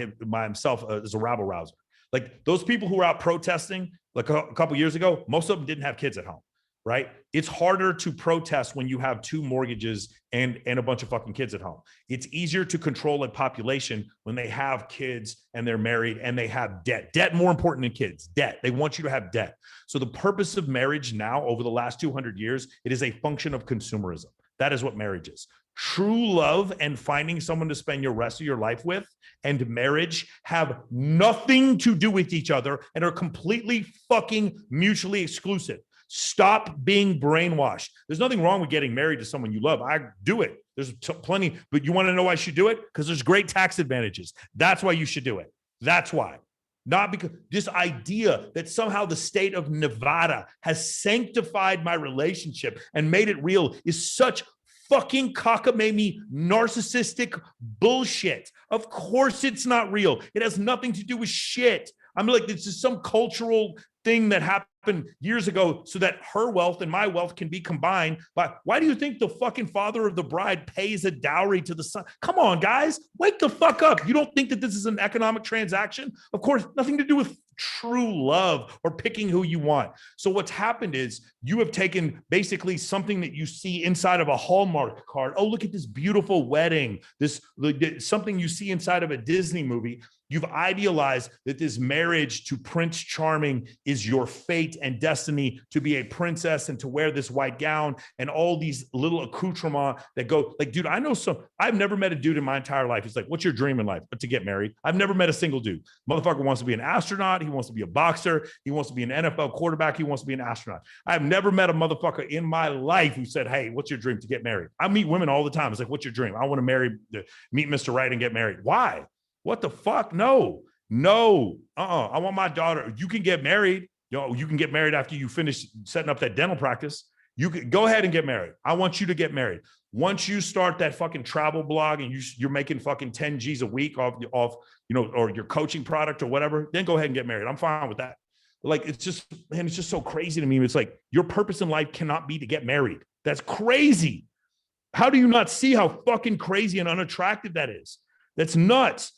himself as a rabble rouser? Like those people who are out protesting like a couple years ago, most of them didn't have kids at home, right? It's harder to protest when you have 2 mortgages and a bunch of fucking kids at home. It's easier to control a population when they have kids and they're married and they have debt. Debt more important than kids. Debt. They want you to have debt. So the purpose of marriage now, over the last 200 years, it is a function of consumerism. That is what marriage is. True love and finding someone to spend your rest of your life with and marriage have nothing to do with each other and are completely fucking mutually exclusive. Stop being brainwashed. There's nothing wrong with getting married to someone you love. I do it. There's plenty, but you want to know why I should do it? Because there's great tax advantages. That's why you should do it. That's why. Not because this idea that somehow the state of Nevada has sanctified my relationship and made it real is such fucking cockamamie, narcissistic bullshit. Of course it's not real. It has nothing to do with shit. I'm like, this is some cultural thing that happened years ago so that her wealth and my wealth can be combined. But why do you think the fucking father of the bride pays a dowry to the son? Come on, guys, wake the fuck up. You don't think that this is an economic transaction? Of course, nothing to do with true love or picking who you want. So what's happened is you have taken basically something that you see inside of a Hallmark card. Oh, look at this beautiful wedding. This something you see inside of a Disney movie. You've idealized that this marriage to Prince Charming is your fate and destiny to be a princess and to wear this white gown and all these little accoutrements that go like, dude, I've never met a dude in my entire life. It's like, what's your dream in life? But to get married. I've never met a single dude. Motherfucker wants to be an astronaut. He wants to be a boxer. He wants to be an NFL quarterback. He wants to be an astronaut. I've never met a motherfucker in my life who said, hey, what's your dream? To get married. I meet women all the time. It's like, what's your dream? I want to meet Mr. Right and get married. Why? What the fuck? No. I want my daughter. You can get married. You can get married after you finish setting up that dental practice. You can go ahead and get married. I want you to get married. Once you start that fucking travel blog and you're making fucking 10 G's a week off, or your coaching product or whatever, then go ahead and get married. I'm fine with that. Like, it's just so crazy to me. It's like your purpose in life cannot be to get married. That's crazy. How do you not see how fucking crazy and unattractive that is? That's nuts.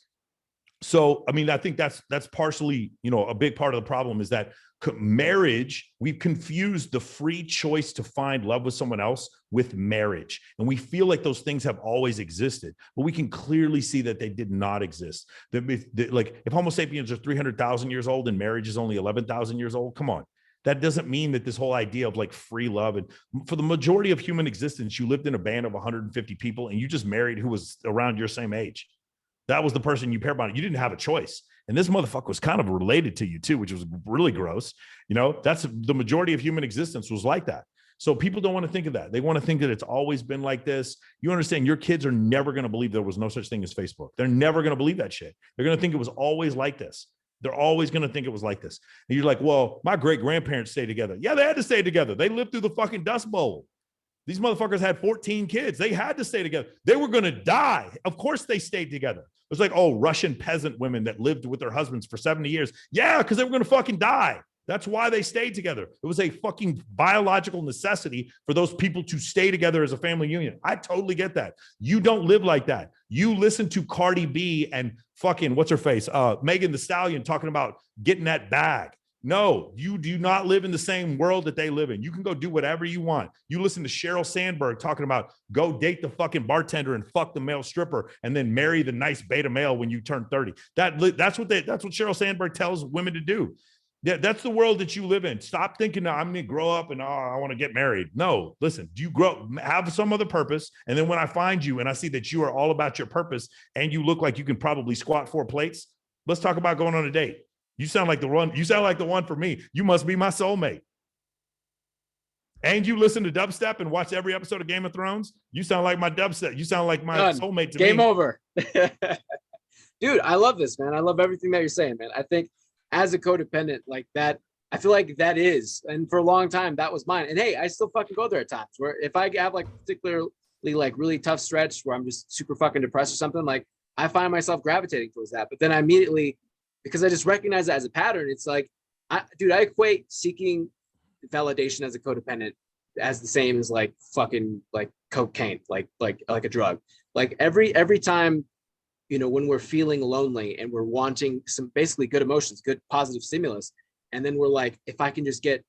So, I mean, I think that's partially, a big part of the problem is that marriage, we've confused the free choice to find love with someone else with marriage. And we feel like those things have always existed, but we can clearly see that they did not exist. If Homo sapiens are 300,000 years old and marriage is only 11,000 years old, come on. That doesn't mean that this whole idea of like free love, and for the majority of human existence, you lived in a band of 150 people and you just married who was around your same age. That was the person you pair bonded. You didn't have a choice. And this motherfucker was kind of related to you too, which was really gross. That's the majority of human existence was like that. So people don't want to think of that. They want to think that it's always been like this. You understand, your kids are never going to believe there was no such thing as Facebook. They're never going to believe that shit. They're going to think it was always like this. They're always going to think it was like this. And you're like, well, my great grandparents stayed together. Yeah, they had to stay together. They lived through the fucking Dust Bowl. These motherfuckers had 14 kids. They had to stay together. They were going to die. Of course they stayed together. It was like, Russian peasant women that lived with their husbands for 70 years. Yeah, because they were going to fucking die. That's why they stayed together. It was a fucking biological necessity for those people to stay together as a family union. I totally get that. You don't live like that. You listen to Cardi B and fucking, what's her face? Megan Thee Stallion talking about getting that bag. No, you do not live in the same world that they live in. You can go do whatever you want. You listen to Sheryl Sandberg talking about go date the fucking bartender and fuck the male stripper and then marry the nice beta male when you turn 30. That's what Sheryl Sandberg tells women to do. That's the world that you live in. Stop thinking, no, I'm going to grow up and I want to get married. No, listen, you have some other purpose. And then when I find you and I see that you are all about your purpose and you look like you can probably squat 4 plates, let's talk about going on a date. You sound like the one. You sound like the one for me. You must be my soulmate. And you listen to dubstep and watch every episode of Game of Thrones. You sound like my dubstep. You sound like my soulmate to me. Game over. Dude, I love this, man. I love everything that you're saying, man. I think as a codependent like that, I feel like that is, and for a long time, that was mine. And hey, I still fucking go there at times where if I have like particularly like really tough stretch where I'm just super fucking depressed or something, like I find myself gravitating towards that. But then I immediately, because I just recognize that as a pattern, it's like, I equate seeking validation as a codependent as the same as like fucking like cocaine, like a drug. Like every time, when we're feeling lonely and we're wanting some basically good emotions, good positive stimulus, and then we're like, if I can just get,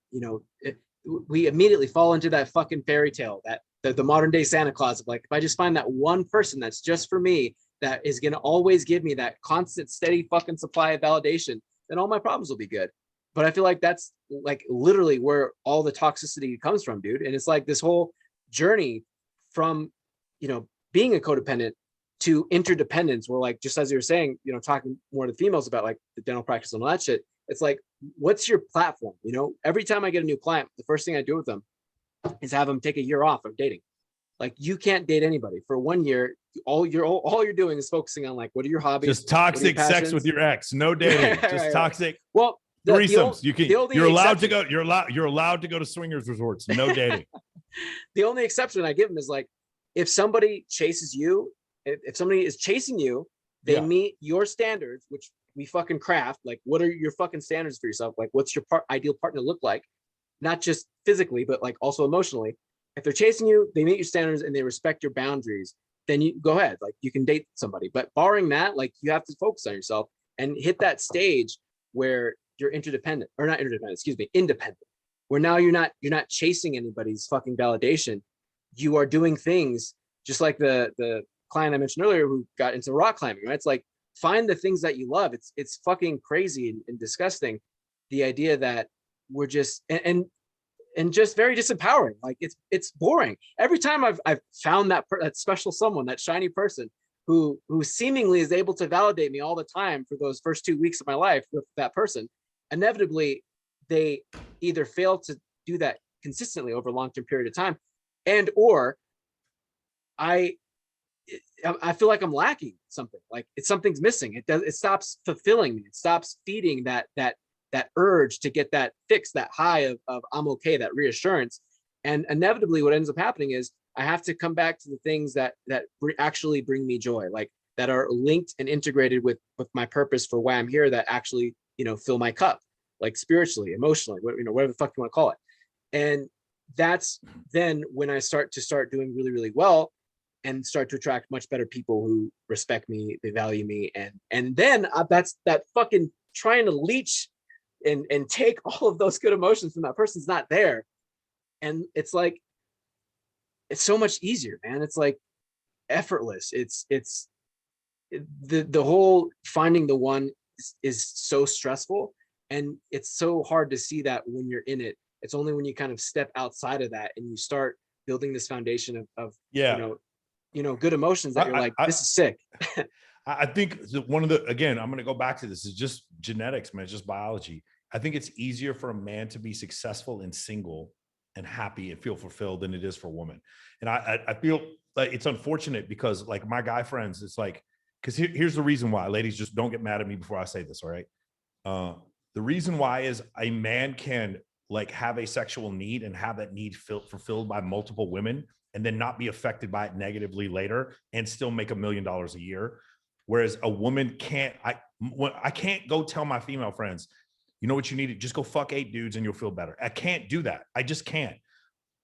we immediately fall into that fucking fairy tale, that the modern day Santa Claus of like, if I just find that one person that's just for me, that is going to always give me that constant, steady fucking supply of validation, then all my problems will be good. But I feel like that's like literally where all the toxicity comes from, dude. And it's like this whole journey from, being a codependent to interdependence, where like, just as you were saying, talking more to females about like the dental practice and all that shit, it's like what's your platform? You know, every time I get a new client, the first thing I do with them is have them take a year off of dating. Like, you can't date anybody for 1 year. All you're doing is focusing on, like, what are your hobbies? Just toxic sex with your ex. No dating. Just toxic. Well, threesomes. You're allowed exception, to go. You're allowed to go to swingers resorts. No dating. the only exception I give them is, like, if somebody chases you, if somebody is chasing you, they meet your standards, which we fucking craft. Like, what are your fucking standards for yourself? Like, what's your ideal partner look like? Not just physically, but like also emotionally. If they're chasing you, they meet your standards and they respect your boundaries, then you go ahead. Like, you can date somebody. But barring that, like, you have to focus on yourself and hit that stage where you're interdependent, or not interdependent, excuse me, independent, where now you're not chasing anybody's fucking validation. You are doing things just like the client I mentioned earlier who got into rock climbing, right? It's like, find the things that you love. It's fucking crazy and disgusting, the idea that we're just and just very disempowering. Like, it's boring. Every time I've found that special someone, that shiny person who seemingly is able to validate me all the time for those first 2 weeks of my life with that person, inevitably they either fail to do that consistently over a long-term period of time, and or I feel like I'm lacking something. Like, something's missing. It stops fulfilling me. It stops feeding that urge to get that fix, that high of I'm okay, that reassurance. And inevitably what ends up happening is I have to come back to the things that actually bring me joy, like, that are linked and integrated with my purpose for why I'm here, that actually, fill my cup, like, spiritually, emotionally, whatever the fuck you want to call it. And that's then when I start doing really, really well, and start to attract much better people who respect me, they value me. And then that's that fucking trying to leech and take all of those good emotions from that person's not there. And it's like, it's so much easier, man. It's like effortless. It's the whole finding the one is so stressful, and it's so hard to see that when you're in it. It's only when you kind of step outside of that and you start building this foundation of good emotions that you're this is sick. I think again, I'm going to go back to this. It's just genetics, man. It's just biology. I think it's easier for a man to be successful and single and happy and feel fulfilled than it is for a woman. And I feel like it's unfortunate because, like, my guy friends, it's like, because here's the reason why. Ladies, just don't get mad at me before I say this. All right. The reason why is a man can, like, have a sexual need and have that need fulfilled by multiple women, and then not be affected by it negatively later and still make $1 million a year. Whereas a woman can't. I can't go tell my female friends, you know what you need to just go fuck 8 dudes and you'll feel better. I can't do that. I just can't.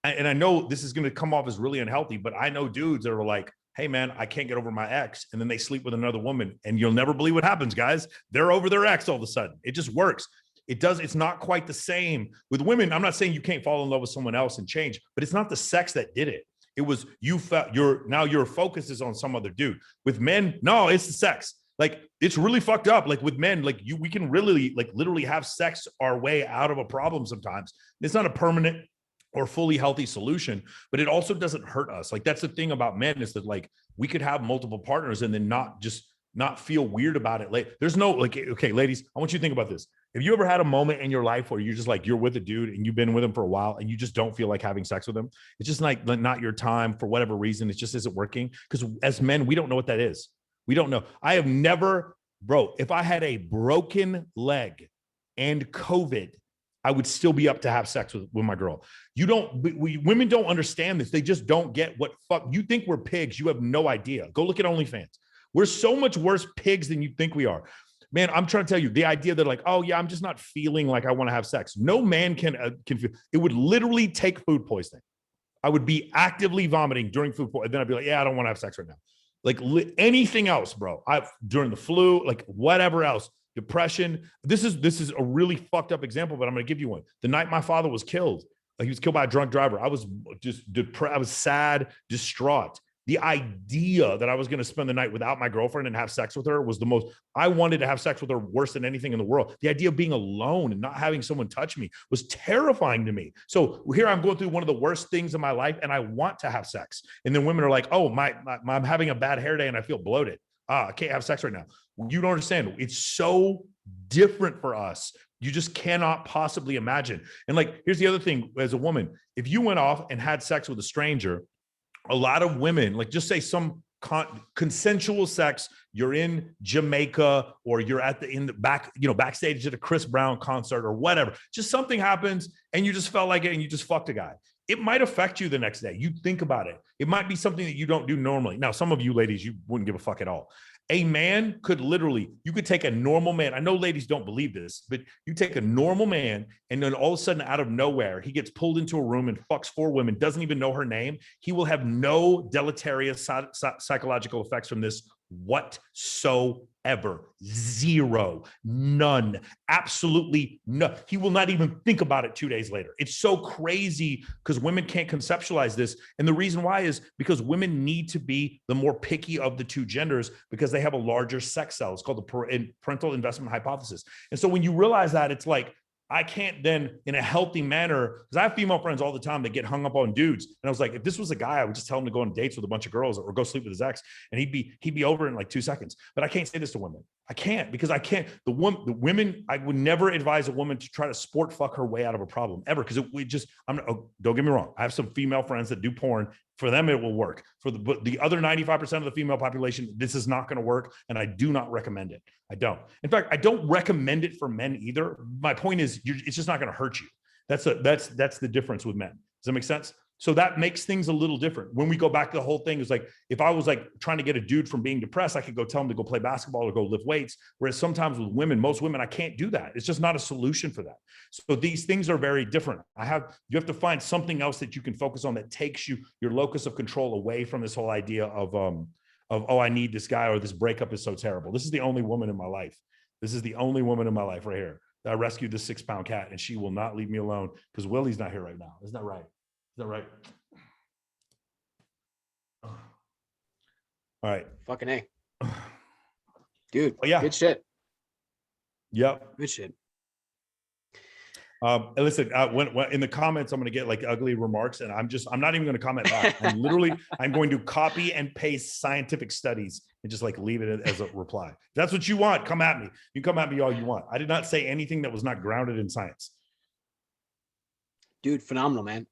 And I know this is going to come off as really unhealthy, but I know dudes that are like, hey man, I can't get over my ex. And then they sleep with another woman, and you'll never believe what happens, guys. They're over their ex all of a sudden. It just works. It's not quite the same with women. I'm not saying you can't fall in love with someone else and change, but it's not the sex that did it. It was you felt your focus is on some other dude. With men, no, it's the sex. Like, it's really fucked up. Like, with men, like, we can really, like, literally have sex our way out of a problem sometimes. It's not a permanent or fully healthy solution, but it also doesn't hurt us. Like, that's the thing about men, is that, like, we could have multiple partners and then not feel weird about it. Like, there's no, like, okay, ladies, I want you to think about this. Have you ever had a moment in your life where you're just like, you're with a dude and you've been with him for a while and you just don't feel like having sex with him? It's just like not your time for whatever reason. It just isn't working. Because as men, we don't know what that is. We don't know. I have never, bro, if I had a broken leg and COVID, I would still be up to have sex with my girl. Women don't understand this. They just don't get what fuck. You think we're pigs. You have no idea. Go look at OnlyFans. We're so much worse pigs than you think we are. Man, I'm trying to tell you, the idea that, like, oh yeah, I'm just not feeling like I want to have sex. No man can feel. It would literally take food poisoning. I would be actively vomiting during food poisoning. And then I'd be like, yeah, I don't want to have sex right now. Like, anything else, bro. During the flu, like, whatever else, depression. This is a really fucked up example, but I'm going to give you one. The night my father was killed, he was killed by a drunk driver. I was just depressed. I was sad, distraught. The idea that I was going to spend the night without my girlfriend and have sex with her was I wanted to have sex with her worse than anything in the world. The idea of being alone and not having someone touch me was terrifying to me. So here I'm going through one of the worst things in my life, and I want to have sex. And then women are like, oh, I'm having a bad hair day and I feel bloated. I can't have sex right now. You don't understand. It's so different for us You just cannot possibly imagine. And like, here's the other thing as a woman, if you went off and had sex with a stranger, a lot of women, like just say some consensual sex, you're in Jamaica or you're in the back, backstage at a Chris Brown concert or whatever, just something happens and you just felt like it and you just fucked a guy. It might affect you the next day. You think about it. It might be something that you don't do normally. Now, some of you ladies, you wouldn't give a fuck at all. A man could literally, you could take a normal man. I know ladies don't believe this, but you take a normal man and then all of a sudden out of nowhere, he gets pulled into a room and fucks 4 women, doesn't even know her name. He will have no deleterious psychological effects from this whatsoever. Zero, none, absolutely no. He will not even think about it 2 days later. It's so crazy because women can't conceptualize this. And the reason why is because women need to be the more picky of the 2 genders because they have a larger sex cell. It's called the parental investment hypothesis. And so when you realize that, it's like, I can't then in a healthy manner, because I have female friends all the time that get hung up on dudes. And I was like, if this was a guy, I would just tell him to go on dates with a bunch of girls or go sleep with his ex and he'd be over in like 2 seconds. But I can't say this to women. I can't because I can't. The women, I would never advise a woman to try to sport fuck her way out of a problem ever. Because don't get me wrong. I have some female friends that do porn. For them, it will work. But the other 95% of the female population, this is not going to work. And I do not recommend it. I don't. In fact, I don't recommend it for men either. My point is, it's just not going to hurt you. That's the difference with men. Does that make sense? So that makes things a little different. When we go back to the whole thing, it's like, if I was like trying to get a dude from being depressed, I could go tell him to go play basketball or go lift weights. Whereas sometimes with women, most women, I can't do that. It's just not a solution for that. So these things are very different. You have to find something else that you can focus on that takes your locus of control away from this whole idea of, oh, I need this guy or this breakup is so terrible. This is the only woman in my life. This is the only woman in my life right here. I rescued this 6-pound cat and she will not leave me alone because Willie's not here right now. Isn't that right? Is that right? All right. Fucking A. Dude, yeah. Good shit. Yep. Good shit. Listen, when in the comments, I'm going to get like ugly remarks and I'm not even going to comment back. I'm going to copy and paste scientific studies and just like leave it as a reply. If that's what you want, come at me. You come at me all you want. I did not say anything that was not grounded in science. Dude, phenomenal, man.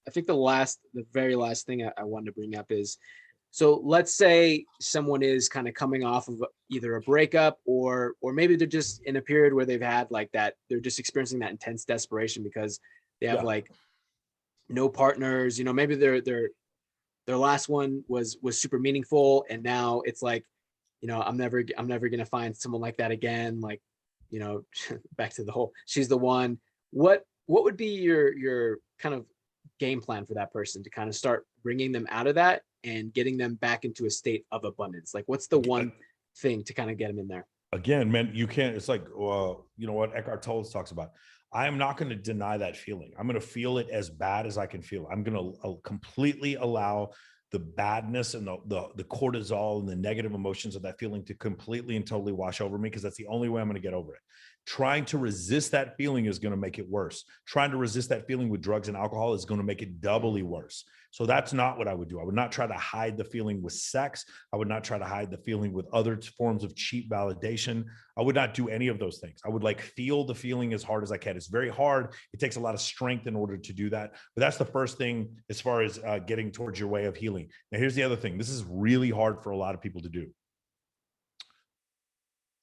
I think the very last thing I wanted to bring up is, so let's say someone is kind of coming off of either a breakup or maybe they're just in a period where they've had like that, they're just experiencing that intense desperation because they have like no partners, maybe their last one was super meaningful. And now it's like, I'm never going to find someone like that again. Like, back to the whole, she's the one. What would be your kind of game plan for that person to kind of start bringing them out of that and getting them back into a state of abundance? Like, what's the one thing to kind of get them in there? Again, man, you can't, it's like, what Eckhart Tolle talks about. I am not going to deny that feeling. I'm going to feel it as bad as I can feel. I'm going to completely allow the badness and the cortisol and the negative emotions of that feeling to completely and totally wash over me, because that's the only way I'm going to get over it. Trying to resist that feeling is going to make it worse. Trying to resist that feeling with drugs and alcohol is going to make it doubly worse. So that's not what I would do. I would not try to hide the feeling with sex. I would not try to hide the feeling with other forms of cheap validation. I would not do any of those things. I would like feel the feeling as hard as I can. It's very hard. It takes a lot of strength in order to do that. But that's the first thing as far as getting towards your way of healing. Now, here's the other thing. This is really hard for a lot of people to do.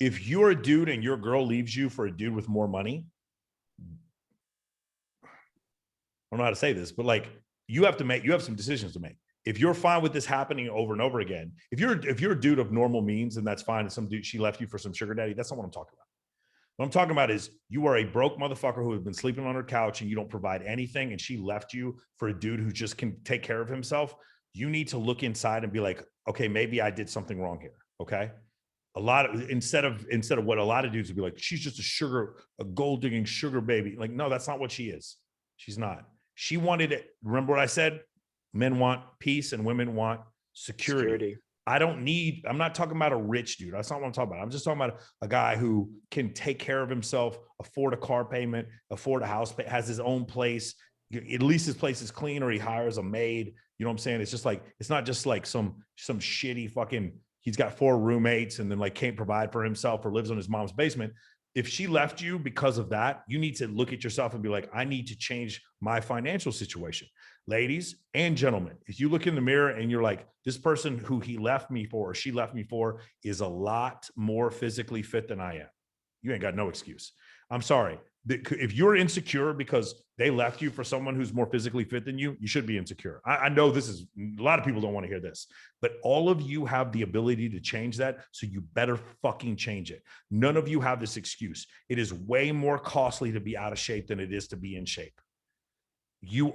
If you're a dude and your girl leaves you for a dude with more money, I don't know how to say this, but like you have some decisions to make. If you're fine with this happening over and over again, if you're a dude of normal means, and that's fine. And some dude, she left you for some sugar daddy. That's not what I'm talking about. What I'm talking about is you are a broke motherfucker who has been sleeping on her couch and you don't provide anything, and she left you for a dude who just can take care of himself. You need to look inside and be like, okay, maybe I did something wrong here. Okay. Instead of what a lot of dudes would be like, she's just a gold digging sugar baby. Like, no, that's not what she is. She's not. She wanted it. Remember what I said? Men want peace and women want security. I'm not talking about a rich dude. That's not what I'm talking about. I'm just talking about a guy who can take care of himself, afford a car payment, afford a house, has his own place. At least his place is clean, or he hires a maid. You know what I'm saying? It's just like, it's not just like some shitty fucking, he's got 4 roommates and then like can't provide for himself or lives in his mom's basement. if she left you because of that, you need to look at yourself and be like, I need to change my financial situation. Ladies and gentlemen, if you look in the mirror and you're like, this person who he left me for or she left me for is a lot more physically fit than I am, you ain't got no excuse. I'm sorry. If you're insecure because they left you for someone who's more physically fit than you should be insecure. I know this is, a lot of people don't want to hear this, but all of you have the ability to change that. So you better fucking change it. None of you have this excuse. It is way more costly to be out of shape than it is to be in shape.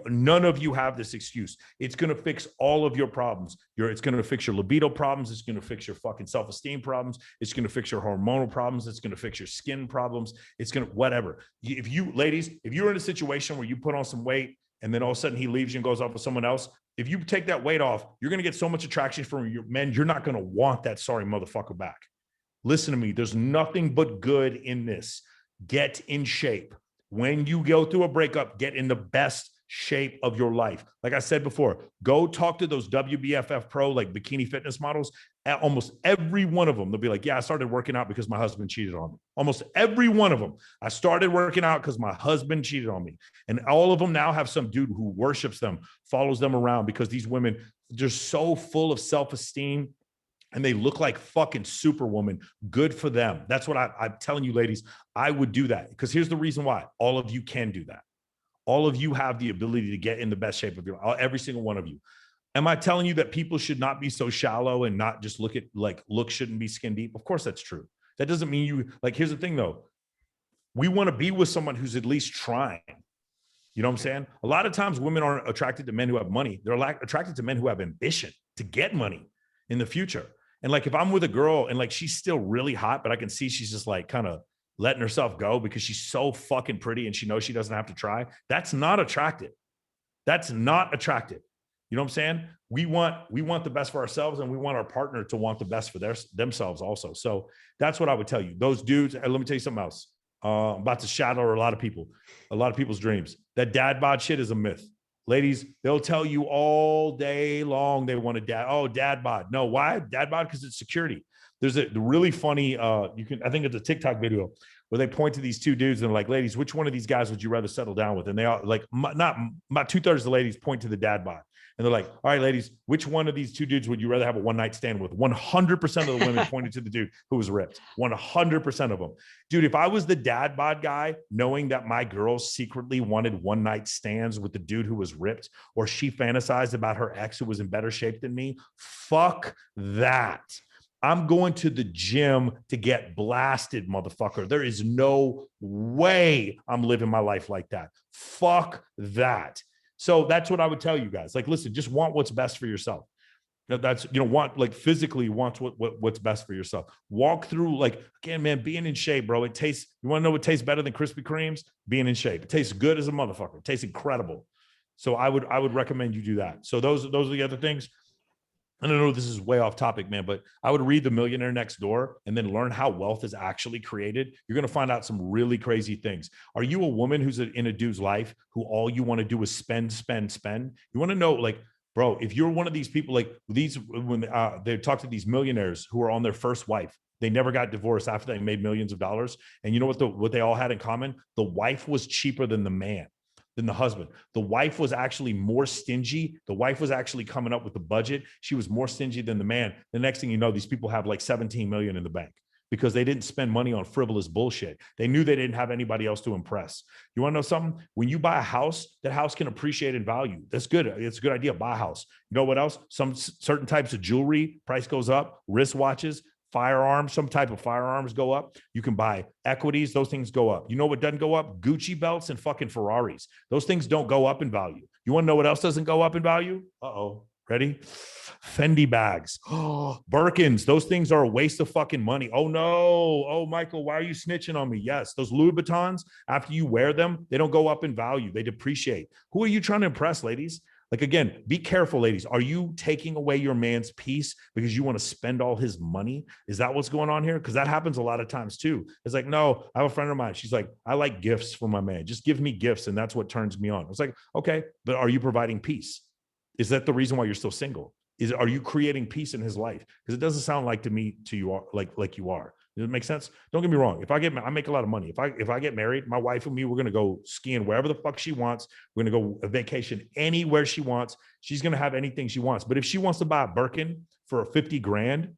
None of you have this excuse. It's going to fix all of your problems. It's going to fix your libido problems. It's going to fix your fucking self-esteem problems. It's going to fix your hormonal problems. It's going to fix your skin problems. It's going to, whatever. If you, ladies, if you're in a situation where you put on some weight and then all of a sudden he leaves you and goes off with someone else, if you take that weight off, you're going to get so much attraction from your men. You're not going to want that sorry motherfucker back. Listen to me. There's nothing but good in this. Get in shape. When you go through a breakup, get in the best shape of your life. Like I said before, go talk to those WBFF pro, like bikini fitness models. Almost every one of them, they'll be like, yeah, I started working out because my husband cheated on me. Almost every one of them. I started working out because my husband cheated on me. And all of them now have some dude who worships them, follows them around, because these women, they're so full of self-esteem and they look like fucking superwoman. Good for them. That's what I'm telling you, ladies. I would do that, because here's the reason why. All of you can do that. All of you have the ability to get in the best shape of your life, every single one of you. Am I telling you that people should not be so shallow and not just look at, like, look shouldn't be skin deep? Of course that's true. That doesn't mean you, like, here's the thing though. We want to be with someone who's at least trying. You know what I'm saying? A lot of times women aren't attracted to men who have money. They're attracted to men who have ambition to get money in the future. And like, if I'm with a girl and like, she's still really hot, but I can see she's just like kind of letting herself go because she's so fucking pretty and she knows she doesn't have to try. That's not attractive. That's not attractive. You know what I'm saying? We want the best for ourselves, and we want our partner to want the best for themselves also. So that's what I would tell you. Those dudes, and let me tell you something else. I'm about to shatter a lot of people's dreams. That dad bod shit is a myth. Ladies, they'll tell you all day long they want a dad. Oh, dad bod. No, why? Dad bod? Because it's security. There's a really funny, I think it's a TikTok video where they point to these two dudes and they're like, ladies, which one of these guys would you rather settle down with? And they all like, not about 2/3 of the ladies point to the dad bod. And they're like, all right, ladies, which one of these two dudes would you rather have a one night stand with? 100% of the women pointed to the dude who was ripped. 100% of them. Dude, if I was the dad bod guy, knowing that my girl secretly wanted one night stands with the dude who was ripped, or she fantasized about her ex who was in better shape than me, fuck that. I'm going to the gym to get blasted, motherfucker. There is no way I'm living my life like that. Fuck that. So that's what I would tell you guys. Like, listen, just want what's best for yourself. That's, want, like, physically wants what's best for yourself. Walk through, like, again, man, being in shape, bro. It tastes, you want to know what tastes better than Krispy Kremes? Being in shape. It tastes good as a motherfucker. It tastes incredible. So I would recommend you do that. So those are the other things. I don't know, this is way off topic, man, but I would read The Millionaire Next Door and then learn how wealth is actually created. You're going to find out some really crazy things. Are you a woman who's in a dude's life who all you want to do is spend? You want to know, like, bro, if you're one of these people, like these, when they talk to these millionaires who are on their first wife, they never got divorced after they made millions of dollars. And you know what they all had in common? The wife was cheaper than the man. Than the husband. The wife was actually more stingy. The wife was actually coming up with the budget. She was more stingy than the man. The next thing you know, these people have like 17 million in the bank because they didn't spend money on frivolous bullshit. They knew they didn't have anybody else to impress. You want to know something? When you buy a house, that house can appreciate in value. That's good. It's a good idea. Buy a house. You know what else? Some certain types of jewelry, price goes up. Wristwatches, firearms, some type of firearms go up. You can buy equities. Those things go up. You know what doesn't go up? Gucci belts and fucking Ferraris. Those things don't go up in value. You want to know what else doesn't go up in value? Uh-oh. Ready? Fendi bags. Oh, Birkins. Those things are a waste of fucking money. Oh no. Oh, Michael, why are you snitching on me? Yes. Those Louis Vuittons, after you wear them, they don't go up in value. They depreciate. Who are you trying to impress, ladies? Like, again, be careful, ladies. Are you taking away your man's peace because you want to spend all his money? Is that what's going on here? Because that happens a lot of times too. It's like, no, I have a friend of mine. She's like, I like gifts for my man. Just give me gifts. And that's what turns me on. It's like, okay, but are you providing peace? Is that the reason why you're still single? Are you creating peace in his life? Because it doesn't sound like to me to you are like you are. Does it make sense? Don't get me wrong. I make a lot of money. If I get married, my wife and me, we're gonna go skiing wherever the fuck she wants. We're gonna go a vacation anywhere she wants. She's gonna have anything she wants. But if she wants to buy a Birkin for 50 grand,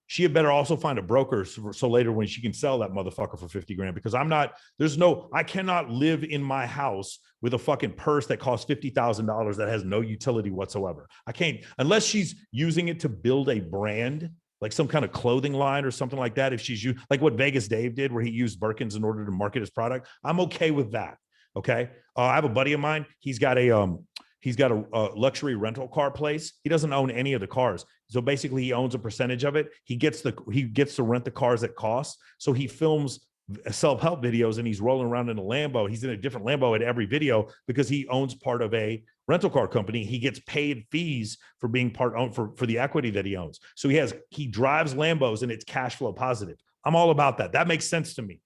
she had better also find a broker so later when she can sell that motherfucker for 50 grand, because I cannot live in my house with a fucking purse that costs $50,000 that has no utility whatsoever. I can't, unless she's using it to build a brand, like some kind of clothing line or something like that. If she's like what Vegas Dave did, where he used Birkins in order to market his product, I'm okay with that. Okay. I have a buddy of mine. He's got a luxury rental car place. He doesn't own any of the cars. So basically he owns a percentage of it. He gets to rent the cars at cost. So he films self-help videos and he's rolling around in a Lambo. He's in a different Lambo at every video because he owns part of a rental car company. He gets paid fees for being part owned for the equity that he owns. So he drives Lambos and it's cash flow positive. I'm all about that. That makes sense to me.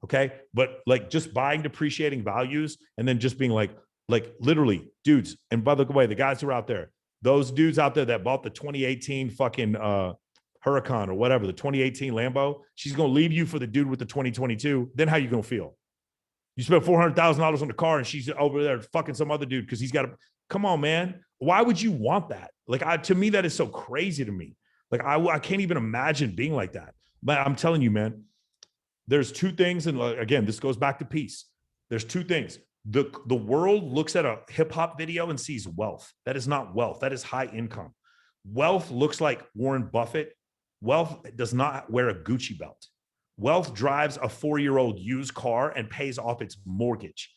Okay. But like just buying depreciating values and then just being like literally dudes. And by the way, the guys who are out there, those dudes out there that bought the 2018 fucking Huracan or whatever, the 2018 Lambo, she's going to leave you for the dude with the 2022. Then how you going to feel? You spent $400,000 on the car and she's over there fucking some other dude because he's got come on, man. Why would you want that? Like, to me, that is so crazy to me. Like, I can't even imagine being like that. But I'm telling you, man, there's two things. And again, this goes back to peace. There's two things. The world looks at a hip hop video and sees wealth. That is not wealth. That is high income. Wealth looks like Warren Buffett. Wealth does not wear a Gucci belt. Wealth drives a 4-year-old used car and pays off its mortgage.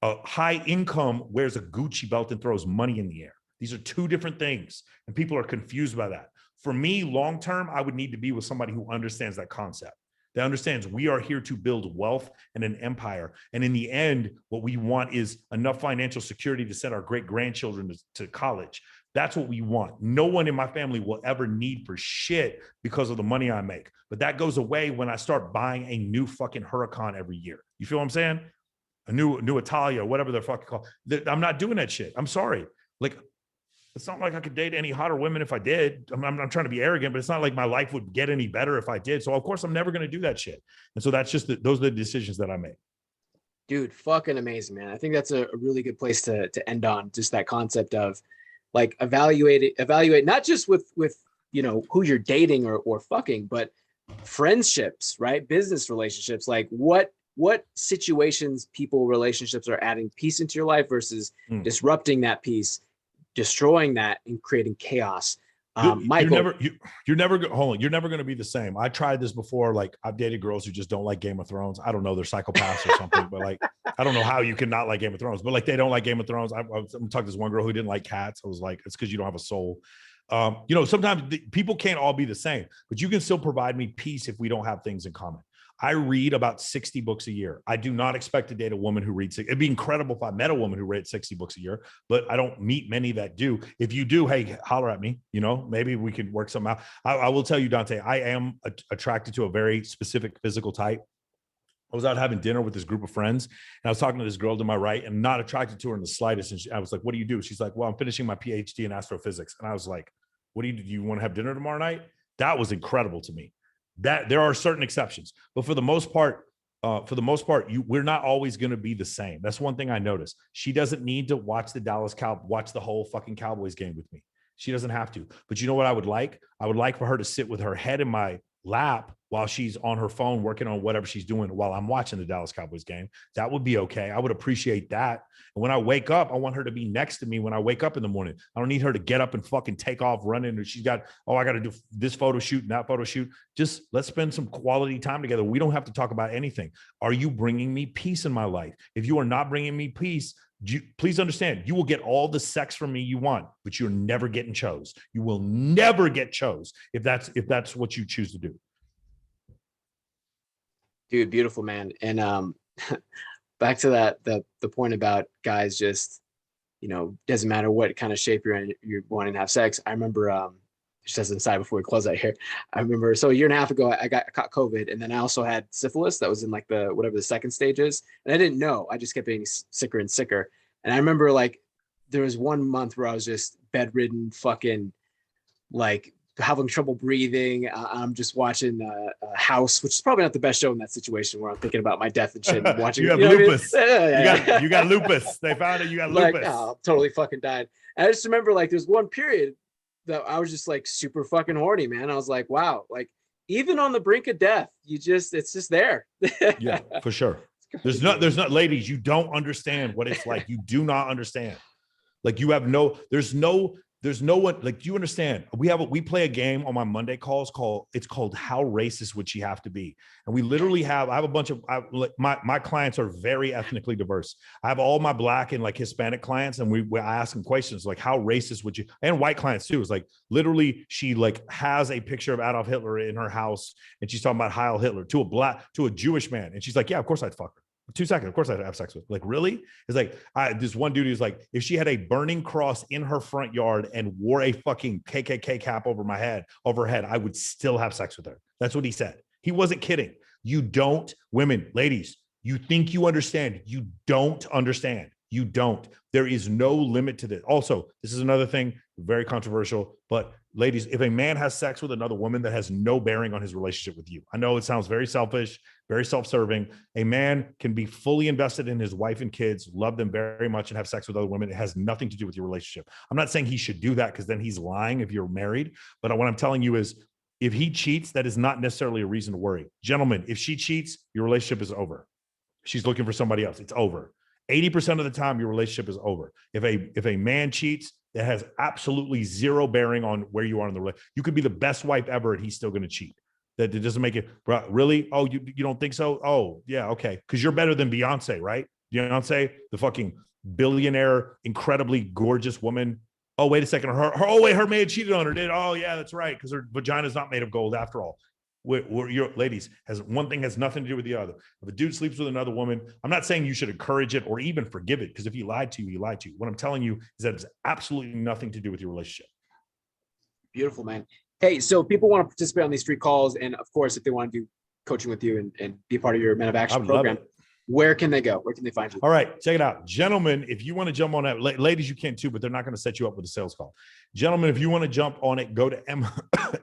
High income wears a Gucci belt and throws money in the air. These are two different things, and people are confused by that. For me, long term, I would need to be with somebody who understands that concept. That understands we are here to build wealth and an empire. And in the end, what we want is enough financial security to send our great-grandchildren to college. That's what we want. No one in my family will ever need for shit because of the money I make. But that goes away when I start buying a new fucking Huracan every year. You feel what I'm saying? A new Italia, whatever they're fucking called. I'm not doing that shit. I'm sorry. Like, it's not like I could date any hotter women if I did. I'm trying to be arrogant, but it's not like my life would get any better if I did. So of course I'm never going to do that shit. And so that's just those are the decisions that I make. Dude, fucking amazing, man. I think that's a really good place to end on, just that concept of like evaluate not just with who you're dating or fucking, but friendships, right? Business relationships, like what situations, people, relationships are adding peace into your life versus disrupting that peace, destroying that, and creating chaos. Michael, you're never going to be the same. I tried this before. Like, I've dated girls who just don't like Game of Thrones. I don't know, they're psychopaths or something, but like, I don't know how you can not like Game of Thrones, but like, they don't like Game of Thrones. I'm talking to this one girl who didn't like cats. I was like, it's because you don't have a soul. Sometimes people can't all be the same, but you can still provide me peace if we don't have things in common. I read about 60 books a year. I do not expect to date a woman who reads. It'd be incredible if I met a woman who read 60 books a year, but I don't meet many that do. If you do, hey, holler at me. Maybe we could work something out. I will tell you, Dante, I am attracted to a very specific physical type. I was out having dinner with this group of friends, and I was talking to this girl to my right, and not attracted to her in the slightest. And I was like, "What do you do?" She's like, "Well, I'm finishing my PhD in astrophysics." And I was like, "What do you want to have dinner tomorrow night?" That was incredible to me. That there are certain exceptions, but for the most part, we're not always going to be the same. That's one thing I noticed. She doesn't need to watch watch the whole fucking Cowboys game with me. She doesn't have to. But you know what I would like? I would like for her to sit with her head in my lap while she's on her phone working on whatever she's doing while I'm watching the Dallas Cowboys game. That would be okay. I would appreciate that. And when I wake up, I want her to be next to me when I wake up in the morning. I don't need her to get up and fucking take off running. Or she's got, I got to do this photo shoot and that photo shoot. Just let's spend some quality time together. We don't have to talk about anything. Are you bringing me peace in my life? If you are not bringing me peace, please understand, you will get all the sex from me you want, but you're never getting chose. You will never get chose if that's what you choose to do. Dude, beautiful, man. And back to the point about guys just, doesn't matter what kind of shape you're in, you're wanting to have sex. I remember, just as an aside before we close out here, I remember, so a year and a half ago, I caught COVID, and then I also had syphilis that was in like whatever the second stage is. And I didn't know, I just kept getting sicker and sicker. And I remember like, there was 1 month where I was just bedridden, fucking like having trouble breathing. I'm just watching House, which is probably not the best show in that situation where I'm thinking about my death and shit and watching. You have lupus. You got lupus. They found it. You got like, lupus. oh, totally fucking died. And I just remember like there's one period that I was just like super fucking horny, man. I was like, wow, like even on the brink of death, it's just there. Yeah, for sure. There's not, ladies, you don't understand what it's like. You do not understand. Like there's no one, like, do you understand? We play a game on my Monday calls called How Racist Would She Have to Be? And we literally I have a bunch of, my clients are very ethnically diverse. I have all my Black and like Hispanic clients, and I ask them questions like, how racist would you, and white clients too. It's like, literally, she like has a picture of Adolf Hitler in her house, and she's talking about Heil Hitler to a Jewish man. And she's like, yeah, of course I'd fuck her. 2 seconds. Of course I'd have sex with. Like, really? It's like, this one dude is like, if she had a burning cross in her front yard and wore a fucking KKK cap over her head, I would still have sex with her. That's what he said. He wasn't kidding. You don't, women, ladies, you think you understand. You don't understand. You don't. There is no limit to this. Also, this is another thing, very controversial, but ladies, if a man has sex with another woman, that has no bearing on his relationship with you. I know it sounds very selfish, very self-serving. A man can be fully invested in his wife and kids, love them very much, and have sex with other women. It has nothing to do with your relationship. I'm not saying he should do that, because then he's lying if you're married. But what I'm telling you is, if he cheats, that is not necessarily a reason to worry. Gentlemen, if she cheats, your relationship is over. She's looking for somebody else. It's over. 80% of the time, your relationship is over. If a man cheats, that has absolutely zero bearing on where you are in the relationship. You could be the best wife ever, and he's still going to cheat. That it doesn't make it, bro, really? Oh, you don't think so? Oh, yeah, okay. Because you're better than Beyonce, right? Beyonce, the fucking billionaire, incredibly gorgeous woman. Oh, wait a second. Her man cheated on her, did? Oh, yeah, that's right. Because her vagina's not made of gold after all. Your ladies, one thing has nothing to do with the other. If a dude sleeps with another woman, I'm not saying you should encourage it or even forgive it, because if he lied to you, he lied to you. What I'm telling you is that it's absolutely nothing to do with your relationship. Beautiful, man. Hey, so people want to participate on these free calls, and of course, if they want to do coaching with you and be part of your Men of Action program, where can they go? Where can they find you? All right, check it out. Gentlemen, if you want to jump on that, ladies, you can too, but they're not going to set you up with a sales call. Gentlemen, if you want to jump on it, go to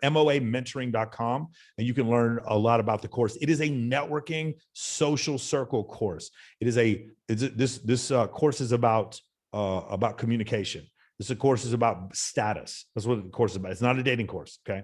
moamentoring.com, and you can learn a lot about the course. It is a networking social circle course. This course is about communication. This course is about status. That's what the course is about. It's not a dating course, okay?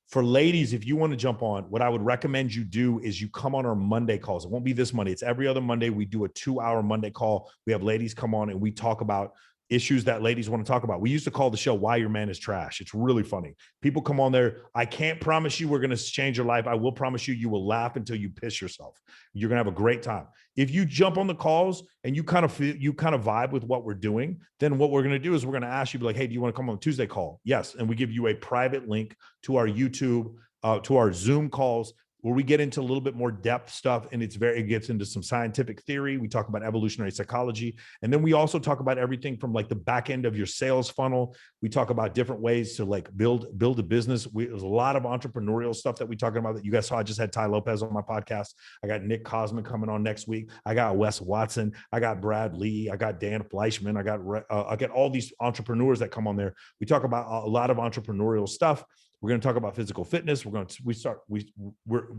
For ladies, if you want to jump on, what I would recommend you do is you come on our Monday calls. It won't be this Monday. It's every other Monday. We do a 2-hour Monday call. We have ladies come on and we talk about issues that ladies want to talk about. We used to call the show Why Your Man is Trash. It's really funny. People come on there. I can't promise you we're going to change your life. I will promise you, you will laugh until you piss yourself. You're going to have a great time. If you jump on the calls and you kind of vibe with what we're doing, then what we're going to do is we're going to ask you, like, hey, do you want to come on a Tuesday call? Yes. And we give you a private link to our YouTube, to our Zoom calls, where we get into a little bit more depth stuff, and it gets into some scientific theory. We talk about evolutionary psychology. And then we also talk about everything from like the back end of your sales funnel. We talk about different ways to like build a business. There's a lot of entrepreneurial stuff that we talking about that you guys saw. I just had Ty Lopez on my podcast. I got Nick Cosman coming on next week. I got Wes Watson. I got Brad Lee. I got Dan Fleischman. I got all these entrepreneurs that come on there. We talk about a lot of entrepreneurial stuff. We're going to talk about physical fitness. We're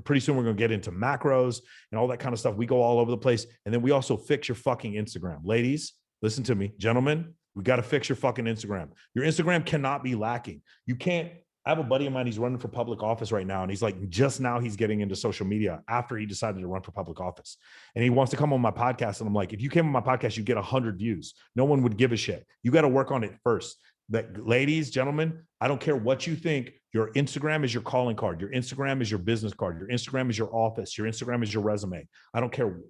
pretty soon we're going to get into macros and all that kind of stuff. We go all over the place. And then we also fix your fucking Instagram. Ladies, listen to me. Gentlemen, we got to fix your fucking Instagram. Your Instagram cannot be lacking. You can't. I have a buddy of mine. He's running for public office right now. And he's like, just now he's getting into social media after he decided to run for public office. And he wants to come on my podcast. And I'm like, if you came on my podcast, you get 100 views. No one would give a shit. You got to work on it first. That, ladies, gentlemen, I don't care what you think. Your Instagram is your calling card. Your Instagram is your business card. Your Instagram is your office. Your Instagram is your resume. I don't care.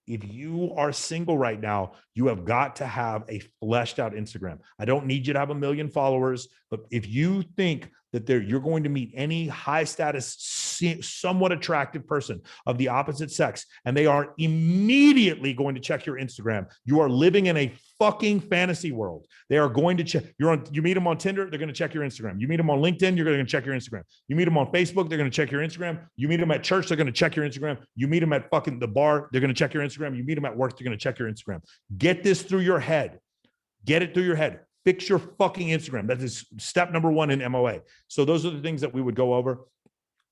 If you are single right now, you have got to have a fleshed out Instagram. I don't need you to have 1 million followers, but if you think that you're going to meet any high status, somewhat attractive person of the opposite sex, and they are immediately going to check your Instagram, you are living in a fucking fantasy world. They are going to check. You meet them on Tinder, they're going to check your Instagram. You meet them on LinkedIn, you're going to check your Instagram. You meet them on Facebook, they're going to check your Instagram. You meet them at church, they're going to check your Instagram. You meet them at fucking the bar, they're going to check your Instagram. You meet them at work, they're going to check your Instagram. Get this through your head. Get it through your head. Fix your fucking Instagram. That is step number one in MOA. So those are the things that we would go over.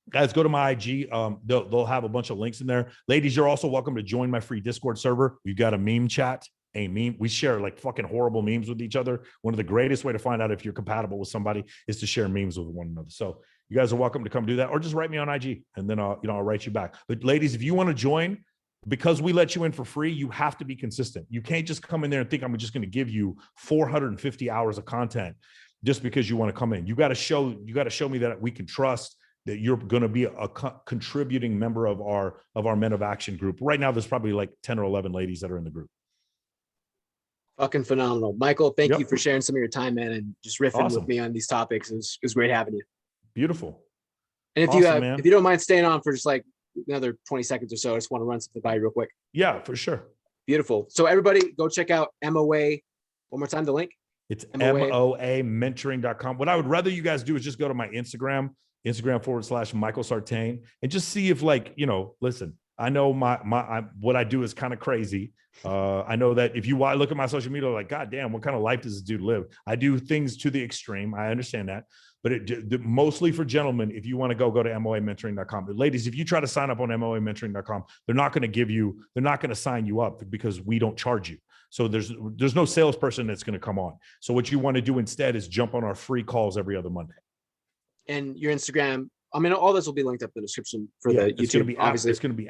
Guys, go to my IG. They'll have a bunch of links in there. Ladies, you're also welcome to join my free Discord server. We've got a meme chat. A meme. We share like fucking horrible memes with each other. One of the greatest way to find out if you're compatible with somebody is to share memes with one another. So you guys are welcome to come do that, or just write me on IG, and then I'll write you back. But ladies, if you want to join, because we let you in for free, you have to be consistent. You can't just come in there and think I'm just going to give you 450 hours of content just because you want to come in. You got to show me that we can trust that you're going to be a contributing member of our Men of Action group. Right now, there's probably like 10 or 11 ladies that are in the group. Fucking phenomenal. Michael, thank you for sharing some of your time, man, and just riffing with me on these topics. It was great having you. Beautiful. And if you don't mind staying on for just like another 20 seconds or so, I just want to run something by you real quick. Yeah, for sure. Beautiful. So everybody go check out MOA. One more time, the link. It's MOAmentoring.com. What I would rather you guys do is just go to my Instagram /Michael Sartain, and just see if, like, listen, I know what I do is kind of crazy. I know that if you look at my social media, like, God damn, what kind of life does this dude live? I do things to the extreme. I understand that. But mostly for gentlemen, if you want to go to MOAmentoring.com. But ladies, if you try to sign up on MOAmentoring.com, they're not going to sign you up because we don't charge you. So there's no salesperson that's going to come on. So what you want to do instead is jump on our free calls every other Monday. And your Instagram, I mean, all this will be linked up in the description for the YouTube. It's going to be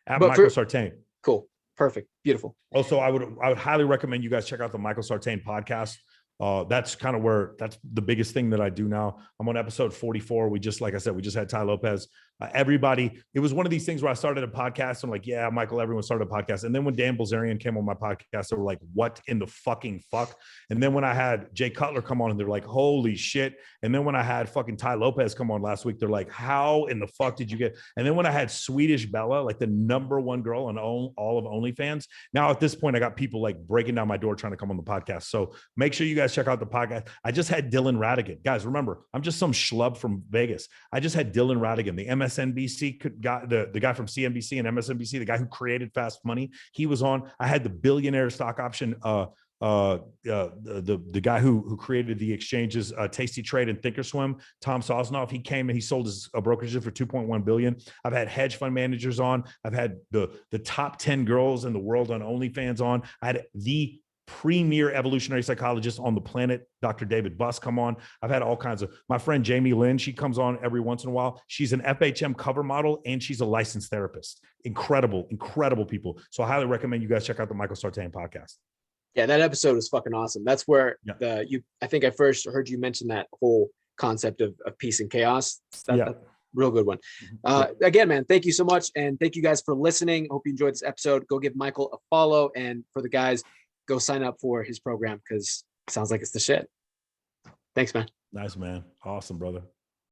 at Michael Sartain. Cool. Perfect. Beautiful. Also, I would highly recommend you guys check out the Michael Sartain podcast. That's the biggest thing that I do now. I'm on episode 44. Like I said, we just had Ty Lopez. It was one of these things where I started a podcast. I'm like, yeah, Michael, everyone started a podcast. And then when Dan Bilzerian came on my podcast, they were like, what in the fucking fuck? And then when I had Jay Cutler come on, and they're like, holy shit. And then when I had fucking Ty Lopez come on last week, they're like, how in the fuck did you get? And then when I had Swedish Bella, like the #1 girl on all of OnlyFans, now at this point, I got people like breaking down my door trying to come on the podcast. So make sure you guys check out the podcast. I just had Dylan Radigan. Guys, remember, I'm just some schlub from Vegas. I just had Dylan Radigan, the MSNBC guy, the guy from CNBC and MSNBC, the guy who created Fast Money. He was on. I had the billionaire stock option, the guy who created the exchanges, Tasty Trade and Thinkorswim, Tom Sosnoff. He came and he sold his brokerage for $2.1 billion. I've had hedge fund managers on. I've had the top 10 girls in the world on OnlyFans on. I had the premier evolutionary psychologist on the planet, Dr. David Buss, come on. I've had all kinds of, my friend Jamie Lynn, she comes on every once in a while. She's an FHM cover model and she's a licensed therapist. Incredible people. So I highly recommend you guys check out the Michael Sartain podcast. Yeah, that episode was fucking awesome. That's where I think I first heard you mention that whole concept of peace and chaos. That's real good one. Again, man, thank you so much. And thank you guys for listening. Hope you enjoyed this episode. Go give Michael a follow. And for the guys, go sign up for his program because it sounds like it's the shit. Thanks, man. Nice, man. Awesome, brother.